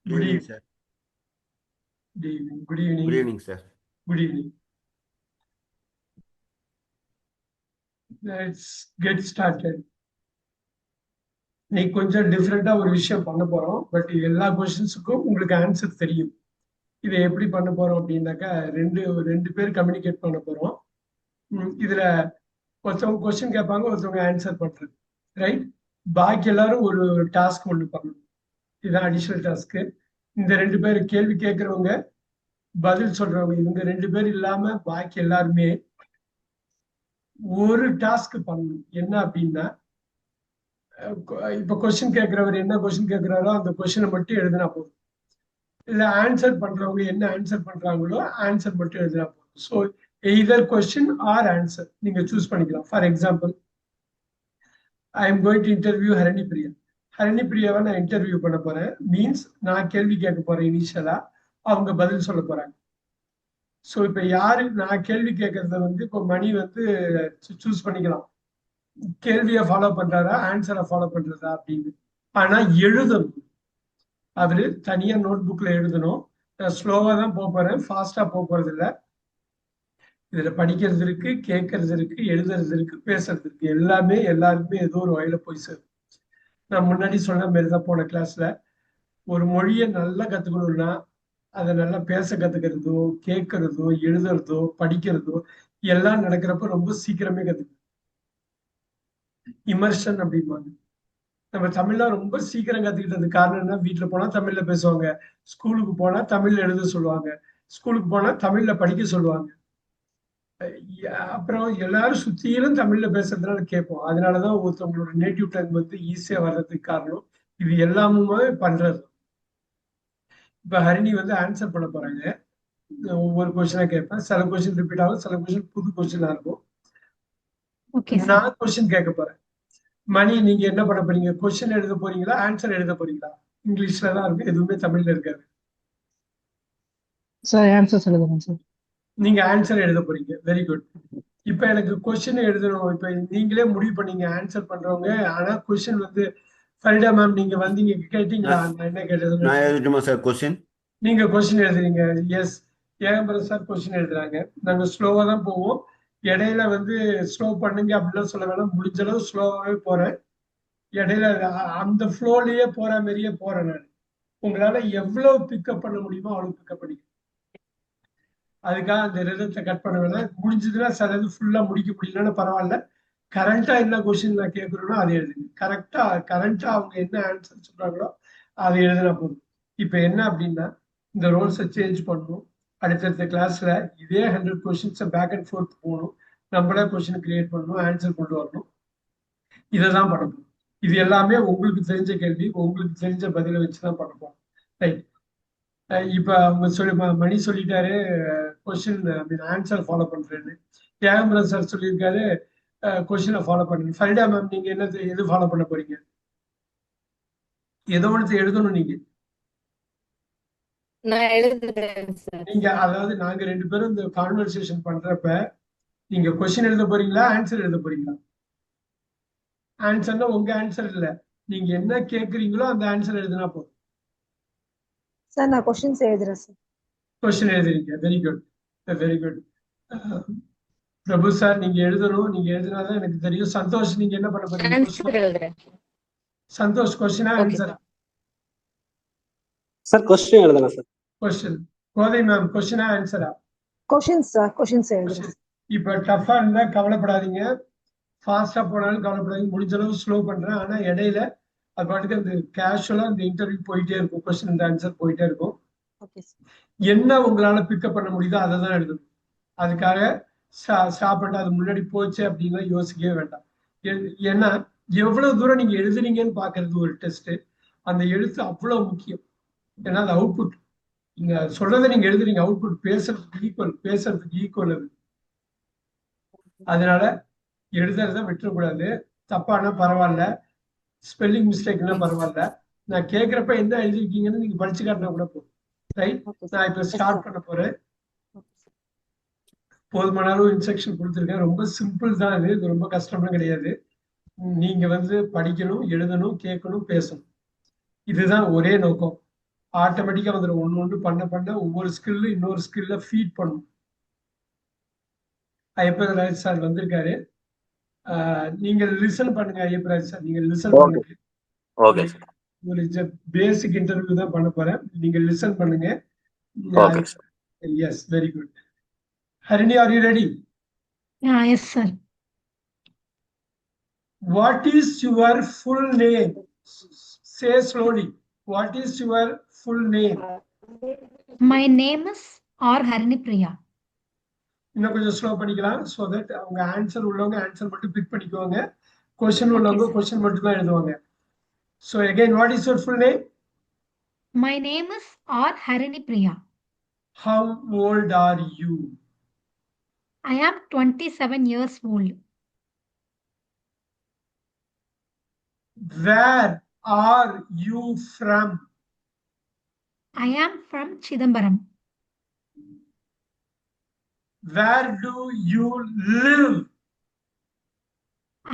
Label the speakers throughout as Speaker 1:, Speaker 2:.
Speaker 1: Good
Speaker 2: evening,
Speaker 1: evening.
Speaker 2: sir.
Speaker 1: Good evening. Good evening.
Speaker 2: Good evening, sir.
Speaker 1: Good evening. Let's get started. இன்னைக்கு கொஞ்சம் டிஃப்ரெண்டா ஒரு விஷயம் பண்ண போறோம். பட் எல்லா கொஸ்டின்ஸுக்கும் உங்களுக்கு ஆன்சர் தெரியும். இதை எப்படி பண்ண போறோம் அப்படின்னாக்கா ரெண்டு பேர் கம்யூனிகேட் பண்ண போறோம். இதுல ஒருத்தவங்க கொஸ்டின் கேட்பாங்க, ஒருத்தவங்க ஆன்சர் பண்றது. ரைட்? பாக்கி எல்லாரும் ஒரு டாஸ்க் ஒன்று பண்ணணும். இதுதான் அடிஷனல் டாஸ்க்கு. இந்த ரெண்டு பேர் கேள்வி கேட்கறவங்க பதில் சொல்றவங்க இவங்க ரெண்டு பேர் இல்லாம பாக்கி எல்லாருமே ஒரு டாஸ்க் பண்ணணும். என்ன அப்படின்னா, இப்ப கொஸ்டின் கேட்கிறவர் என்ன கொஸ்டின் கேட்கிறாரோ அந்த கொஸ்டினை மட்டும் எழுதினா போதும். இல்ல ஆன்சர் பண்றவங்க என்ன ஆன்சர் பண்றாங்களோ ஆன்சர் மட்டும் எழுதினா போதும். So either question or answer நீங்க சூஸ் பண்ணிக்கலாம். For example, I am going to interview Harini Priya. Harini பிரியாவை நான் இன்டர்வியூ பண்ண போறேன். மீன்ஸ் நான் கேள்வி கேட்க போறேன். இனிஷியலா அவங்க பதில் சொல்ல போறாங்க. ஸோ இப்ப யாரு நான் கேள்வி கேட்கறத வந்து இப்போ மணி வந்து சூஸ் பண்ணிக்கலாம். கேள்வியை ஃபாலோ பண்றாரா ஆன்சரை ஃபாலோ பண்றதா அப்படின்னு. ஆனா எழுதணும். அவரு தனியா நோட் புக்ல எழுதணும். நான் ஸ்லோவா தான் போறேன், ஃபாஸ்டா போறது இல்லை. இதுல படிக்கிறது இருக்கு, கேட்கறது இருக்கு, எழுதுறது இருக்கு, பேசுறது இருக்கு. எல்லாமே எல்லாருக்குமே ஏதோ ஒரு வகையில போய் சேரும். நான் முன்னாடி சொன்ன மாதிரிதான் போன கிளாஸ்ல ஒரு மொழியை நல்லா கத்துக்கணும்னா அதை நல்லா பேச கத்துக்கிறதோ, கேட்கறதோ, எழுதுறதோ, படிக்கிறதோ எல்லாம் நடக்கிறப்ப ரொம்ப சீக்கிரமே கத்துக்கணும். இமர்ஷன் அப்படிம்பாங்க. நம்ம தமிழ்ல ரொம்ப சீக்கிரம் கத்துக்கிட்டது காரணம் என்ன? வீட்டுல போனா தமிழ்ல பேசுவாங்க, ஸ்கூலுக்கு போனா தமிழ்ல எழுத சொல்லுவாங்க, ஸ்கூலுக்கு போனா தமிழ்ல படிக்க சொல்லுவாங்க. அப்புறம் எல்லாரும் சுத்தியிலும் தமிழ்ல பேசுறதுனால கேட்போம். அதனாலதான் ஒருத்தவங்களோட நேட்டிவ் டங் வந்து ஈஸியா வர்றதுக்கு காரணம் இது எல்லாமுமே பண்றது. இப்ப ஹரிணி வந்து ஆன்சர் பண்ண போறாங்க. ஒவ்வொரு கொஸ்டினா கேட்பேன். சில கொஸ்டின் ரிப்பீட் ஆகும், சில கொஸ்டின் புது கொஸ்டினா இருக்கும். நான் கொஸ்டின் கேட்க போறேன். மணி நீங்க என்ன பண்ண போறீங்க? கொஸ்டின் எழுத போறீங்களா ஆன்சர் எழுத போறீங்களா? இங்கிலீஷ்ல தான் இருக்கு, எதுவுமே தமிழ்ல இருக்காது.
Speaker 3: சார் ஆன்சர் எழுதுறேன் சார்.
Speaker 1: நீங்க ஆன்சர் எழுத போறீங்க. Very good. இப்ப எனக்கு கொஸ்டின் எழுதணும். இப்ப நீங்களே முடிவு பண்ணீங்க ஆன்சர் பண்றவங்க. ஆனா கொஸ்டின் வந்து ஃபரிடா மேம் நீங்க வந்தீங்க கேட்டீங்களா? நான் என்ன கேட்டது?
Speaker 2: நான் எழுதட்டுமா சார் கொஸ்டின்?
Speaker 1: நீங்க கொஸ்டின் எழுதுறீங்க. எஸ், ஏகம்பரம் சார் கொஸ்டின் எழுதுறாங்க. நாங்க ஸ்லோவா தான் போவோம். இடையில வந்து ஸ்லோ பண்ணுங்க அப்படிலாம் சொல்ல வேணாம். முடிஞ்ச அளவு ஸ்லோவாவே போறேன். இடையில அந்த ஃப்ளோலயே போற மாதிரியே போறேன் நான். உங்களால எவ்வளவு பிக்கப் பண்ண முடியுமோ அவ்வளவு பிக்கப் பண்ணிக்க. அதுக்காக அந்த ரிதத்தை கட் பண்ண வேணாம். முடிஞ்சதுன்னா சில இது ஃபுல்லா முடிக்க முடியலன்னு பரவாயில்ல. கரண்டா என்ன கொஸ்டின் நான் கேட்கறேனோ அதை எழுதுங்க. கரண்டா அவங்க என்ன ஆன்சர் சொல்றாங்களோ அதை எழுதுனா போதும். இப்ப என்ன அப்படின்னா, இந்த ரோல்ஸை சேஞ்ச் பண்ணணும். அடுத்தடுத்த கிளாஸ்ல இதே 100 கொஸ்டின்ஸை பேக் அண்ட் ஃபோர்த் போகணும். நம்மளே கொஸ்டின் கிரியேட் பண்ணணும், ஆன்சர் கொண்டு வரணும். இதை தான் பண்ண போறோம். இது எல்லாமே உங்களுக்கு தெரிஞ்ச கேள்வி, உங்களுக்கு தெரிஞ்ச பதிலை வச்சுதான் பண்ண போறோம். ரைட்? இப்ப அவங்க மணி சொல்லிட்டாரு கொஸ்டின் ஆன்சர் ஃபாலோ பண்றேன்னு. தியாகம்பரம் சார் சொல்லியிருக்காரு கொஸ்டினை ஃபாலோ பண்ணுங்க. ஃபரிடா மேம் நீங்க என்ன எது ஃபாலோ பண்ண போறீங்க? ஏதோ ஒன்று எழுதணும் நீங்க. நீங்க அதாவது நாங்க ரெண்டு பேரும் இந்த கான்வர்சேஷன் பண்றப்ப நீங்க கொஸ்டின் எழுத போறீங்களா ஆன்சர் எழுத போறீங்களா? ஆன்சர்னா உங்க ஆன்சர் இல்ல, நீங்க என்ன கேக்குறீங்களோ அந்த ஆன்சர் எழுதினா போதும்.
Speaker 3: சார் நான் கொஸ்டின்ஸ் எழுதுறேன் சார்.
Speaker 1: கொஸ்டின் எழுதுறீங்க. Very good, very good. Prabhu sir நீங்க எழுதணும். நீங்க எழுதினாதான் எனக்கு தெரியும். சந்தோஷ் நீங்க என்ன பண்ண போறீங்க? சந்தோஷ் கொஸ்டினா ஆன்சரா?
Speaker 4: சார் கொஸ்டின் எழுதுறேன் சார்.
Speaker 1: கொஸ்டின். கோதை மேம் கொஸ்டினா ஆன்சரா?
Speaker 3: கொஸ்டின்ஸ் சார், கொஸ்டின்ஸ் எழுதுறேன்.
Speaker 1: இப்ப டஃபா இருந்தா கவலைப்படாதீங்க, ஃபாஸ்டா போனாலும் கவலைப்படாதீங்க. முடிஞ்ச அளவு ஸ்லோ பண்றேன். ஆனா இடையில அது பாட்டுக்கு அந்த கேஷுவலா இந்த இன்டர்வியூ போயிட்டே இருக்கும், கொஸ்டின் அண்ட் ஆன்சர் போயிட்டே இருக்கும். என்ன உங்களால பிக்கப் பண்ண முடியுதோ அதை தான் எழுதணும். அதுக்காக ஸ்டாப் பண்ணிட்டு அது முன்னாடி போச்சு அப்படின்னா யோசிக்கவே வேண்டாம். ஏன்னா எவ்வளவு தூரம் நீங்க எழுதுறீங்கன்னு பாக்குறது ஒரு டெஸ்ட். அந்த எழுத்து அவ்வளவு முக்கியம். ஏன்னா அது அவுட்புட். நீங்க சொல்றதை நீங்க எழுதுறீங்க, அவுட்புட் பேசுறதுக்கு ஈக்குவல் அது. அதனால எழுதுறத விட்டுறக்கூடாது. தப்பானா பரவாயில்ல, ஸ்பெல்லிங் மிஸ்டேக்னா பரவாயில்ல. நான் கேட்கிறப்ப என்ன எழுதிருக்கீங்கன்னு நீங்க படிச்சு காட்டினா கூட போதும். ரைட்? நான் இப்ப ஸ்டார்ட் பண்ண போறேன். போதுமான அளவு இன்ஸ்ட்ரக்ஷன் கொடுத்துருக்கேன். ரொம்ப சிம்பிள் தான் இது ரொம்ப கஷ்டம்லாம் கிடையாது. நீங்க வந்து படிக்கணும், எழுதணும், கேட்கணும், பேசணும். இதுதான் ஒரே நோக்கம். ஆட்டோமேட்டிக்கா வந்துடும். ஒன்று ஒன்று பண்ண பண்ண ஒவ்வொரு ஸ்கில்லு இன்னொரு ஸ்கில்ல ஃபீட் பண்ணும். ஐயப்பராஜ் சார் வந்திருக்காரு. நீங்கள் லிசன் பண்ணுங்க ஐயப்பராஜ் சார், நீங்க லிசன்
Speaker 2: ஓகே
Speaker 1: பண்ணுங்க.
Speaker 2: ஓகே சார்
Speaker 1: உங்களுக்கு பேசிக் இன்டர்வியூ தான் பண்ண போறேன், நீங்க லிசன் பண்ணுங்க.
Speaker 2: Okay sir
Speaker 1: S, very good. Harini, are you ready?
Speaker 3: Yes, sir.
Speaker 1: What is your full name? Say slowly. What is your full name?
Speaker 3: My name is R. Harini Priya.
Speaker 1: இன்னும் கொஞ்சம் slow பண்ணிக்கலாம், so that அவங்க answer உள்ளவங்க answer மட்டும் big பண்ணிக்குவாங்க, question உள்ளவங்க
Speaker 3: sir.
Speaker 1: Question மட்டும் தான் எழுதுவாங்க. So again, what is your full name?
Speaker 3: My name is R. Harini Priya.
Speaker 1: How old are you?
Speaker 3: I am 27 years old.
Speaker 1: Where are you from?
Speaker 3: I am from Chidambaram.
Speaker 1: Where do you live?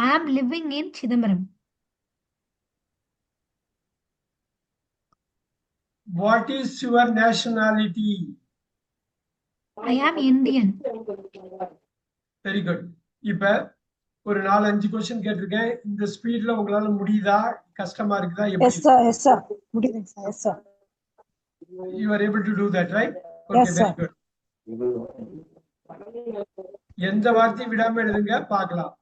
Speaker 3: I am living in Chidambaram.
Speaker 1: What is your nationality?
Speaker 3: I am Indian.
Speaker 1: Very good. இப்ப ஒரு 4-5 question கேட்டிருக்கேன், இந்த ஸ்பீட்ல உங்களால முடியுதா, கஷ்டமா இருக்குதா,
Speaker 3: Yes,
Speaker 1: எப்படி?
Speaker 3: sir. Yes, sir. Good evening, sir. Yes, sir.
Speaker 1: You are able to do that, right?
Speaker 3: Yes,
Speaker 1: Okay,
Speaker 3: sir.
Speaker 1: very good. எந்த வார்த்தையும் விடாம எழுதுங்க, பார்க்கலாம்.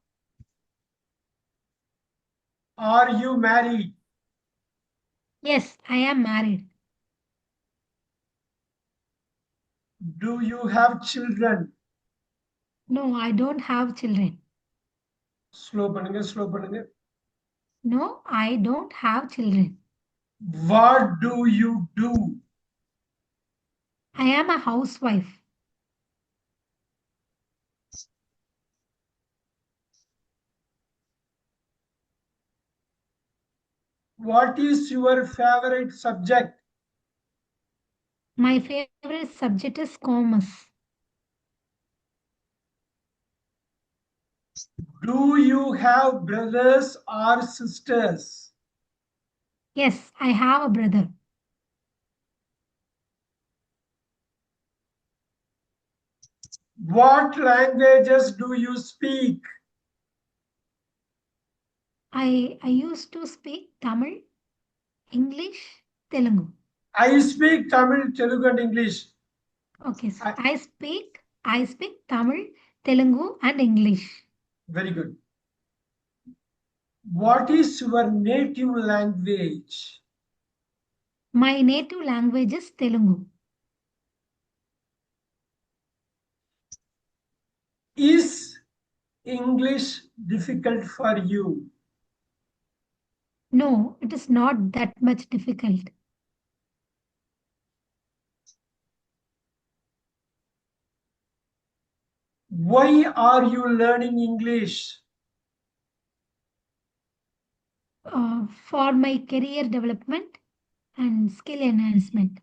Speaker 1: Are you married?
Speaker 3: Yes, I am married.
Speaker 1: Do you have children?
Speaker 3: No, I don't have children.
Speaker 1: Slow பண்ணுங்க, slow பண்ணுங்க.
Speaker 3: No, I don't have children.
Speaker 1: What do you do?
Speaker 3: I am a housewife.
Speaker 1: What is your favorite subject?
Speaker 3: My favorite subject is commerce.
Speaker 1: Do you have brothers or sisters?
Speaker 3: Yes, I have a brother.
Speaker 1: What languages do you speak?
Speaker 3: I used to speak Tamil, English, Telugu.
Speaker 1: I speak Tamil, Telugu and English.
Speaker 3: Okay, sir. I speak Tamil, Telugu, and English.
Speaker 1: Very good. What is your native language?
Speaker 3: My native language is Telugu.
Speaker 1: Is English difficult for you?
Speaker 3: No, it is not that much difficult.
Speaker 1: Why are you learning English?
Speaker 3: For my career development and skill enhancement.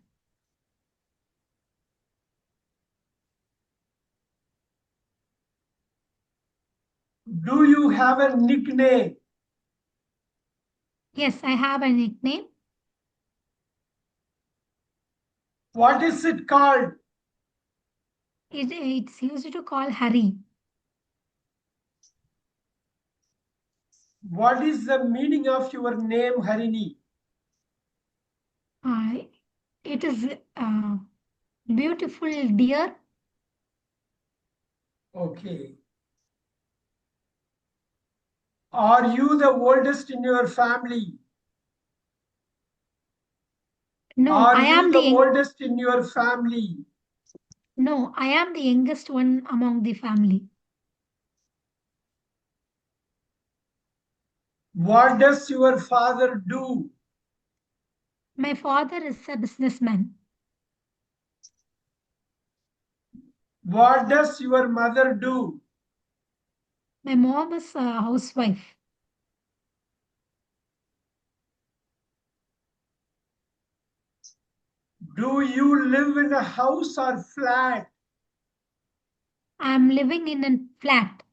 Speaker 1: Do you have a nickname?
Speaker 3: Yes, I have a nickname.
Speaker 1: What is it called?
Speaker 3: It's used to call Hari.
Speaker 1: What is the meaning of your name, Harini?
Speaker 3: It is beautiful deer.
Speaker 1: Okay. Are you the oldest in your family?
Speaker 3: No,
Speaker 1: Are
Speaker 3: I
Speaker 1: you
Speaker 3: am
Speaker 1: the
Speaker 3: the
Speaker 1: oldest in your family?
Speaker 3: No, I am the youngest one among the family.
Speaker 1: What does your father do?
Speaker 3: My father is a businessman.
Speaker 1: What does your mother do?
Speaker 3: My mom is a housewife.
Speaker 1: Do you live in a house or flat?
Speaker 3: I am living in a flat.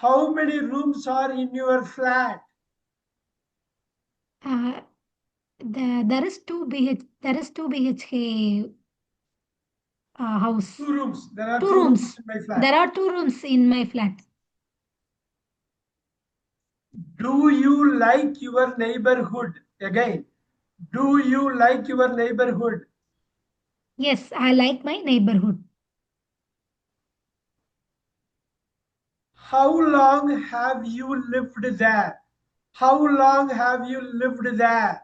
Speaker 1: How many rooms are in your flat?
Speaker 3: There is 2 BHK house.
Speaker 1: 2 rooms. There are
Speaker 3: 2
Speaker 1: 2 rooms
Speaker 3: rooms.
Speaker 1: in my flat.
Speaker 3: There are 2 rooms in my flat.
Speaker 1: Do you like your neighborhood? Again, do you like your neighborhood?
Speaker 3: Yes, I like my neighborhood.
Speaker 1: How long have you lived there? How long have you lived there?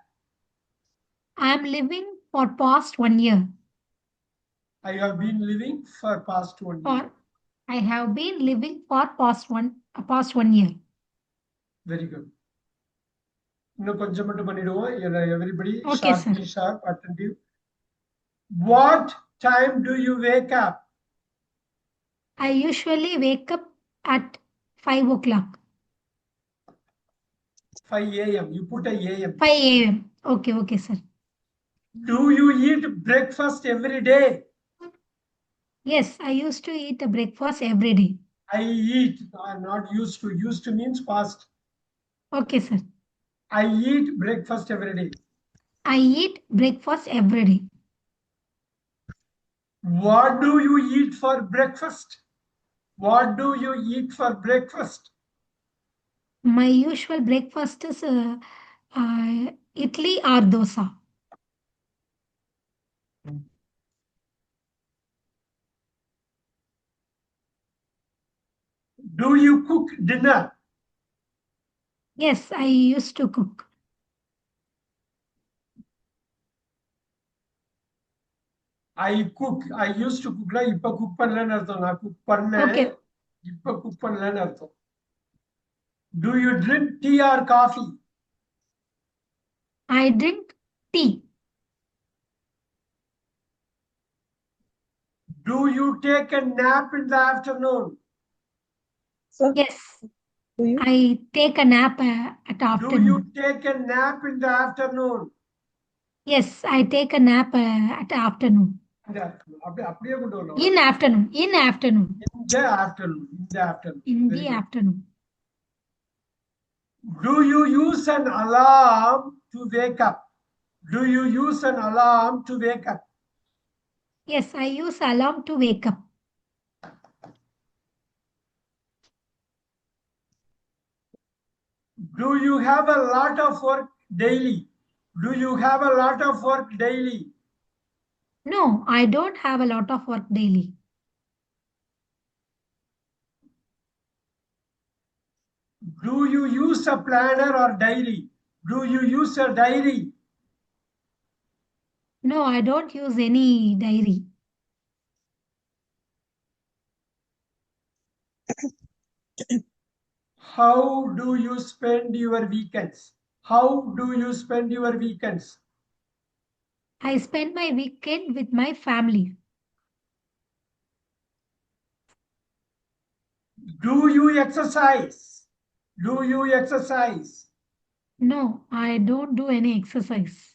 Speaker 3: I am living for past 1 year.
Speaker 1: I have been living for past 1 year.
Speaker 3: Or I have been living for past one year.
Speaker 1: Very good. இன்னும் கொஞ்சம் மட்டும் பண்ணிடுவோம். Everybody
Speaker 3: Okay,
Speaker 1: sharp,
Speaker 3: sir.
Speaker 1: be sharp, attentive. What time do you wake up?
Speaker 3: I usually wake up at 5 o'clock.
Speaker 1: 5 a.m. You put a a.m.
Speaker 3: 5 a.m. Okay, sir.
Speaker 1: Do you eat breakfast every day?
Speaker 3: Yes, I used to eat a breakfast every day.
Speaker 1: I eat. I'm not used to. Used to means past.
Speaker 3: Okay, sir.
Speaker 1: I eat breakfast every day.
Speaker 3: I eat breakfast every day.
Speaker 1: What do you eat for breakfast? What do you eat for breakfast?
Speaker 3: My usual breakfast is idli or dosa.
Speaker 1: Do you cook dinner?
Speaker 3: Yes, I used to cook.
Speaker 1: I cook. I used to cook. இப்ப cook பண்ணலன்னு அர்த்தம். நான் cook பண்ணேன்.
Speaker 3: Okay.
Speaker 1: இப்ப cook பண்ணலன்னு அர்த்தம். Do you drink tea or coffee?
Speaker 3: I drink tea.
Speaker 1: Do you take a nap in the afternoon?
Speaker 4: Sir,
Speaker 3: Yes,
Speaker 4: do you?
Speaker 3: I take a nap at
Speaker 1: Do
Speaker 3: afternoon.
Speaker 1: you take a nap in the afternoon?
Speaker 3: Yes, I take a nap at afternoon.
Speaker 1: அப்படியே கொண்டு வரணும்.
Speaker 3: In afternoon.
Speaker 1: In the afternoon. In the afternoon.
Speaker 3: In
Speaker 1: Very
Speaker 3: the
Speaker 1: good.
Speaker 3: afternoon.
Speaker 1: Do you use an alarm to wake up? Do you use an alarm to wake up?
Speaker 3: Yes, I use alarm to wake up.
Speaker 1: Do you have a lot of work daily? Do you have a lot of work daily?
Speaker 3: No, I don't have a lot of work daily.
Speaker 1: Do you use a planner or diary? Do you use a diary?
Speaker 3: No, I don't use any diary.
Speaker 1: How do you spend your weekends? How do you spend your weekends?
Speaker 3: I spend my weekend with my family.
Speaker 1: Do you exercise? Do you exercise?
Speaker 3: No, I don't do any exercise.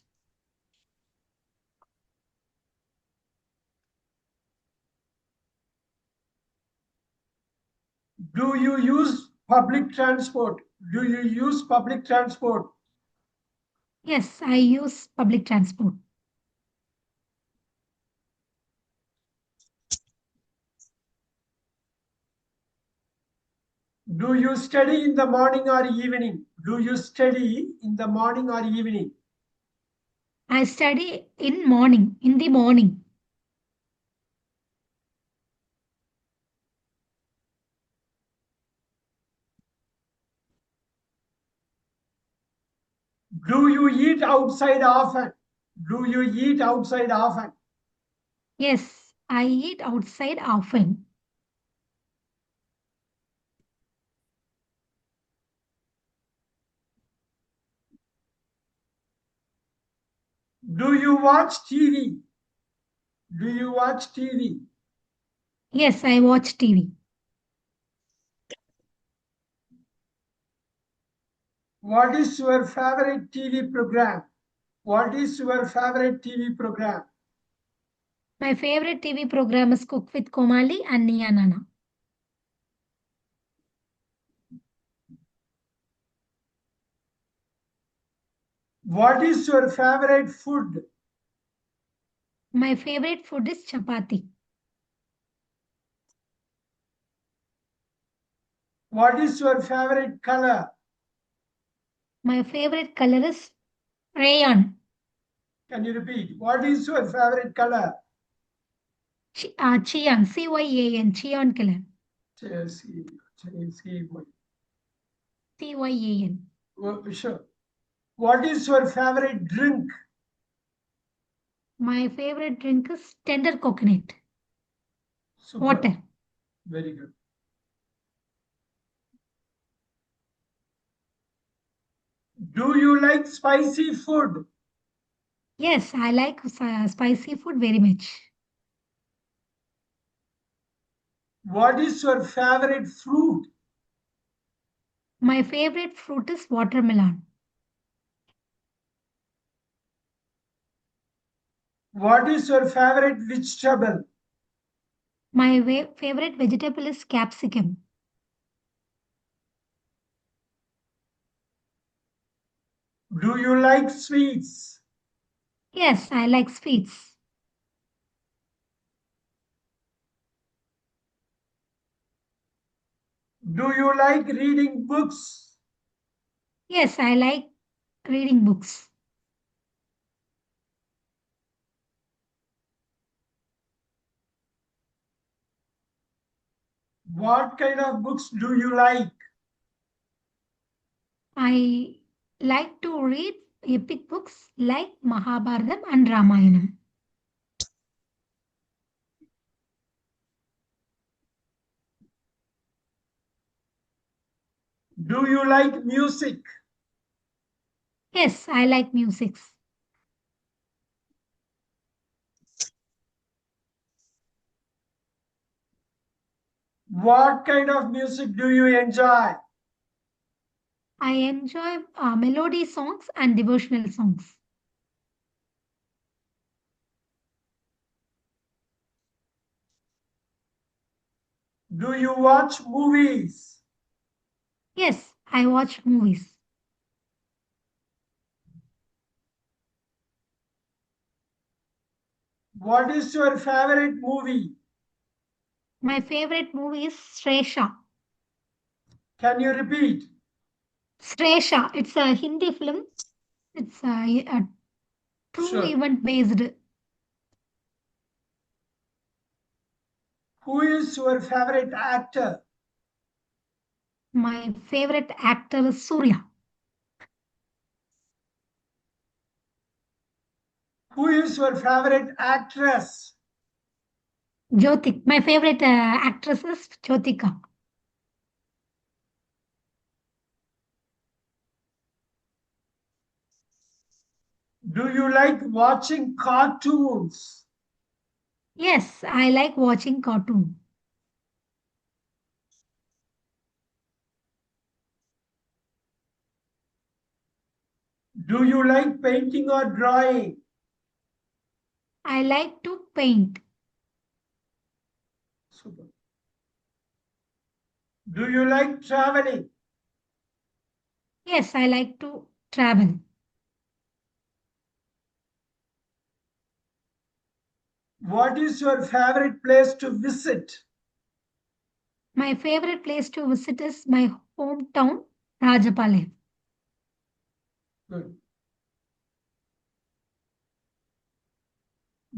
Speaker 1: Do you use public transport? Do you use public transport?
Speaker 3: Yes, I use public transport.
Speaker 1: Do you study in the morning or evening? Do you study in the morning or evening?
Speaker 3: I study in the morning.
Speaker 1: Do you eat outside often? Do you eat outside often?
Speaker 3: Yes, I eat outside often.
Speaker 1: Do you watch TV? Do you watch TV?
Speaker 3: Yes, I watch TV.
Speaker 1: What is your favorite TV program? What is your favorite TV program?
Speaker 3: My favorite TV program is Cook with Komali and Nia Nana.
Speaker 1: What is your favorite food?
Speaker 3: My favorite food is chapati.
Speaker 1: What is your favorite color?
Speaker 3: My favorite color is rayon.
Speaker 1: Can you repeat? What is your favorite color?
Speaker 3: Cyan, CYAN, cyan color. CYAN.
Speaker 1: Sure. What is your favorite drink?
Speaker 3: My favorite drink is tender coconut
Speaker 1: Super.
Speaker 3: water.
Speaker 1: Very good. Do you like spicy food?
Speaker 3: Yes, I like spicy food very much.
Speaker 1: What is your favorite fruit?
Speaker 3: My favorite fruit is watermelon.
Speaker 1: What is your favorite vegetable?
Speaker 3: My favorite vegetable is capsicum.
Speaker 1: Do you like sweets?
Speaker 3: Yes, I like sweets.
Speaker 1: Do you like reading books?
Speaker 3: Yes, I like reading books.
Speaker 1: What kind of books do you like?
Speaker 3: I like to read epic books like Mahabharatam and Ramayanam.
Speaker 1: Do you like music?
Speaker 3: Yes, I like music.
Speaker 1: What kind of music do you enjoy?
Speaker 3: I enjoy melody songs and devotional songs.
Speaker 1: Do you watch movies?
Speaker 3: Yes, I watch movies.
Speaker 1: What is your favorite movie?
Speaker 3: My favorite movie is Sresha.
Speaker 1: Can you repeat?
Speaker 3: Sresha, it's a Hindi film. It's a true
Speaker 1: Sure.
Speaker 3: event based.
Speaker 1: Who is your favorite actor?
Speaker 3: My favorite actor is Surya.
Speaker 1: Who is your favorite actress?
Speaker 3: Jyotik. My favorite actress is Jyotika.
Speaker 1: Do you like watching cartoons?
Speaker 3: Yes, I like watching cartoon.
Speaker 1: Do you like painting or drawing?
Speaker 3: I like to paint.
Speaker 1: Super. Do you like traveling?
Speaker 3: Yes, I like to travel.
Speaker 1: What is your favorite place to visit?
Speaker 3: My favorite place to visit is my hometown, Rajapalem.
Speaker 1: Good.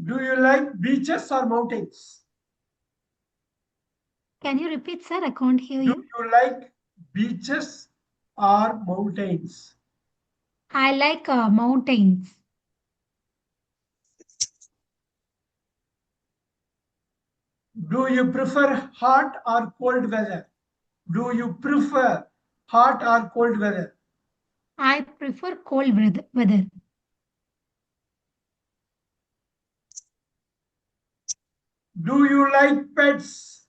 Speaker 1: Do you like beaches or mountains?
Speaker 3: Can you repeat, sir? I can't hear
Speaker 1: Do
Speaker 3: you.
Speaker 1: you like beaches or mountains?
Speaker 3: I like mountains.
Speaker 1: Do you prefer hot or cold weather? Do you prefer hot or cold weather?
Speaker 3: I prefer cold weather.
Speaker 1: Do you like pets?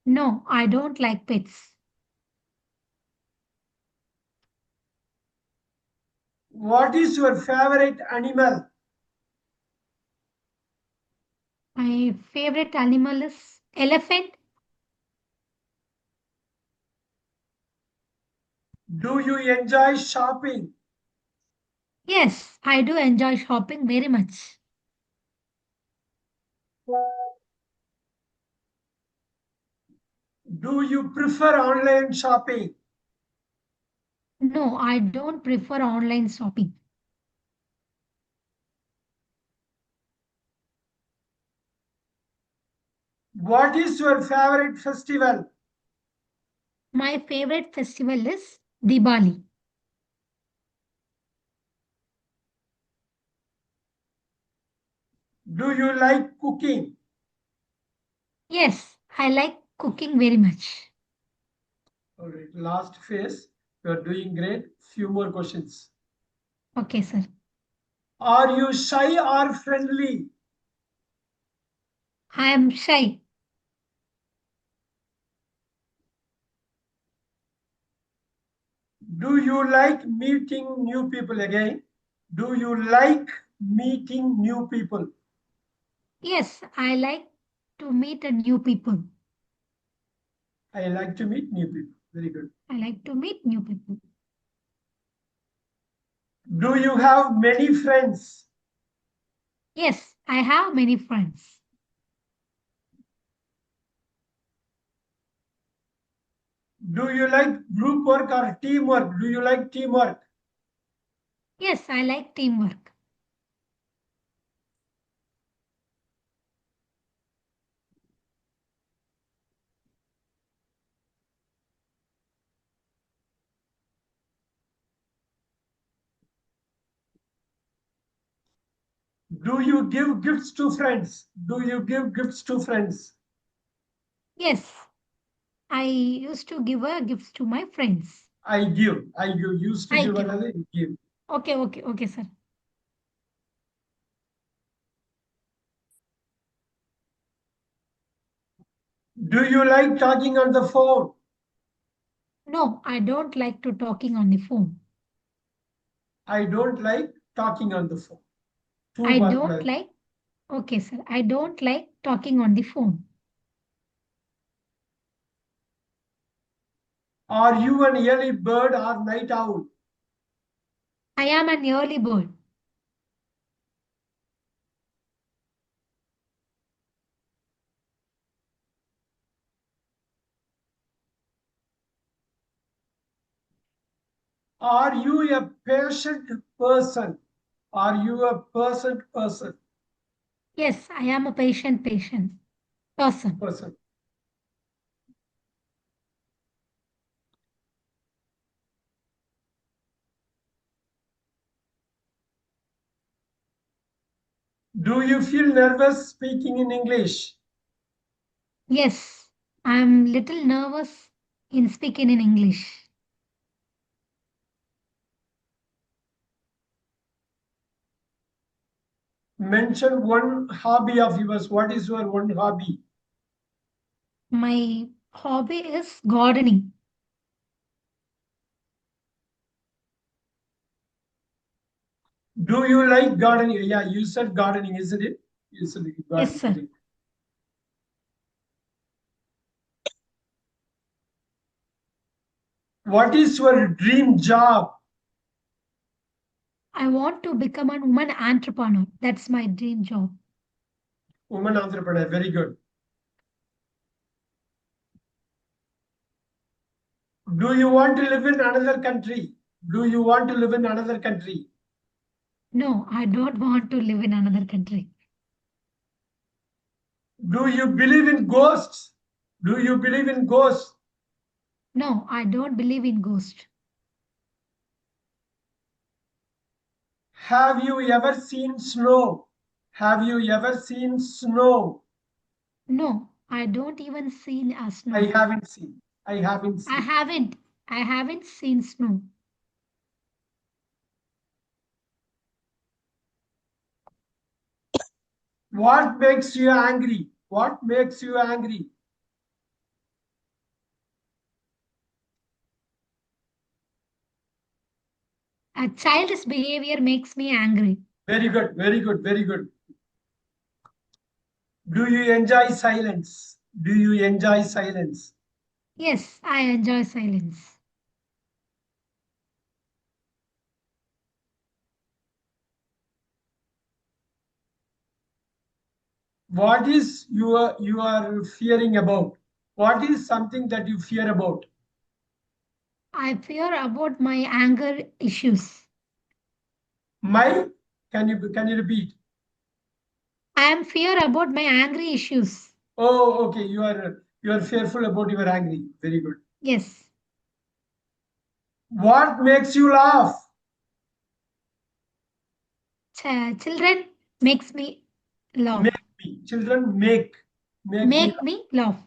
Speaker 3: No, I don't like pets.
Speaker 1: What is your favorite animal?
Speaker 3: My favorite animal is elephant.
Speaker 1: Do you enjoy shopping?
Speaker 3: Yes, I do enjoy shopping very much.
Speaker 1: Do you prefer online shopping?
Speaker 3: No, I don't prefer online shopping.
Speaker 1: What is your favorite festival?
Speaker 3: My favorite festival is Diwali.
Speaker 1: Do you like cooking?
Speaker 3: Yes, I like cooking very much.
Speaker 1: All right, last phase. You are doing great. Few more questions.
Speaker 3: Okay, sir.
Speaker 1: Are you shy or friendly?
Speaker 3: I am shy.
Speaker 1: Do you like meeting new people again? Do you like meeting new people?
Speaker 3: Yes, I like to meet a new people.
Speaker 1: I like to meet new people. Very good.
Speaker 3: I like to meet new people.
Speaker 1: Do you have many friends?
Speaker 3: Yes, I have many friends.
Speaker 1: Do you like group work or teamwork? Do you like teamwork?
Speaker 3: Yes, I like teamwork.
Speaker 1: Do you give gifts to friends? Do you give gifts to friends?
Speaker 3: Yes, I used to give a gifts to my friends.
Speaker 1: I give. I give. Used to
Speaker 3: I
Speaker 1: give
Speaker 3: give.
Speaker 1: another give.
Speaker 3: Okay, sir.
Speaker 1: Do you like talking on the phone?
Speaker 3: No, I don't like to talking on the phone.
Speaker 1: I don't like talking on the phone. Two
Speaker 3: I
Speaker 1: bar
Speaker 3: don't
Speaker 1: पढ़ा है.
Speaker 3: like, okay, sir. I don't like talking on the phone.
Speaker 1: Are you an early bird or night owl?
Speaker 3: I am an early bird.
Speaker 1: Are you a patient person? Are you a person?
Speaker 3: Yes, I am a patient person.
Speaker 1: Person. Do you feel nervous speaking in English?
Speaker 3: Yes, I am little nervous in speaking in English.
Speaker 1: Mention one hobby of yours. What is your one hobby?
Speaker 3: My hobby is gardening.
Speaker 1: Do you like gardening? Yeah, you said gardening, isn't it? You said
Speaker 3: Yes, sir.
Speaker 1: gardening. What is your dream job?
Speaker 3: I want to become a woman entrepreneur. That's my dream job.
Speaker 1: Woman entrepreneur. Very good. Do you want to live in another country? Do you want to live in another country?
Speaker 3: No, I don't want to live in another country.
Speaker 1: Do you believe in ghosts? Do you believe in ghosts?
Speaker 3: No, I don't believe in ghosts.
Speaker 1: Have you ever seen snow? Have you ever seen snow?
Speaker 3: No, I don't even see a
Speaker 1: I
Speaker 3: snow.
Speaker 1: haven't seen. I haven't
Speaker 3: I
Speaker 1: seen.
Speaker 3: haven't. I haven't seen snow.
Speaker 1: What makes you angry? What makes you angry?
Speaker 3: A child's behavior makes me angry.
Speaker 1: Very good, very good, very good. Do you enjoy silence? Do you enjoy silence?
Speaker 3: Yes, I enjoy silence.
Speaker 1: What is you are fearing about? What is something that you fear about?
Speaker 3: I fear about my anger issues.
Speaker 1: My, can you repeat?
Speaker 3: I am fear about my angry issues.
Speaker 1: Oh, okay. You are fearful about your angry. Very good.
Speaker 3: Yes.
Speaker 1: What makes you laugh?
Speaker 3: Children makes me laugh.
Speaker 1: Make me. Children make me
Speaker 3: Make
Speaker 1: laugh.
Speaker 3: me laugh.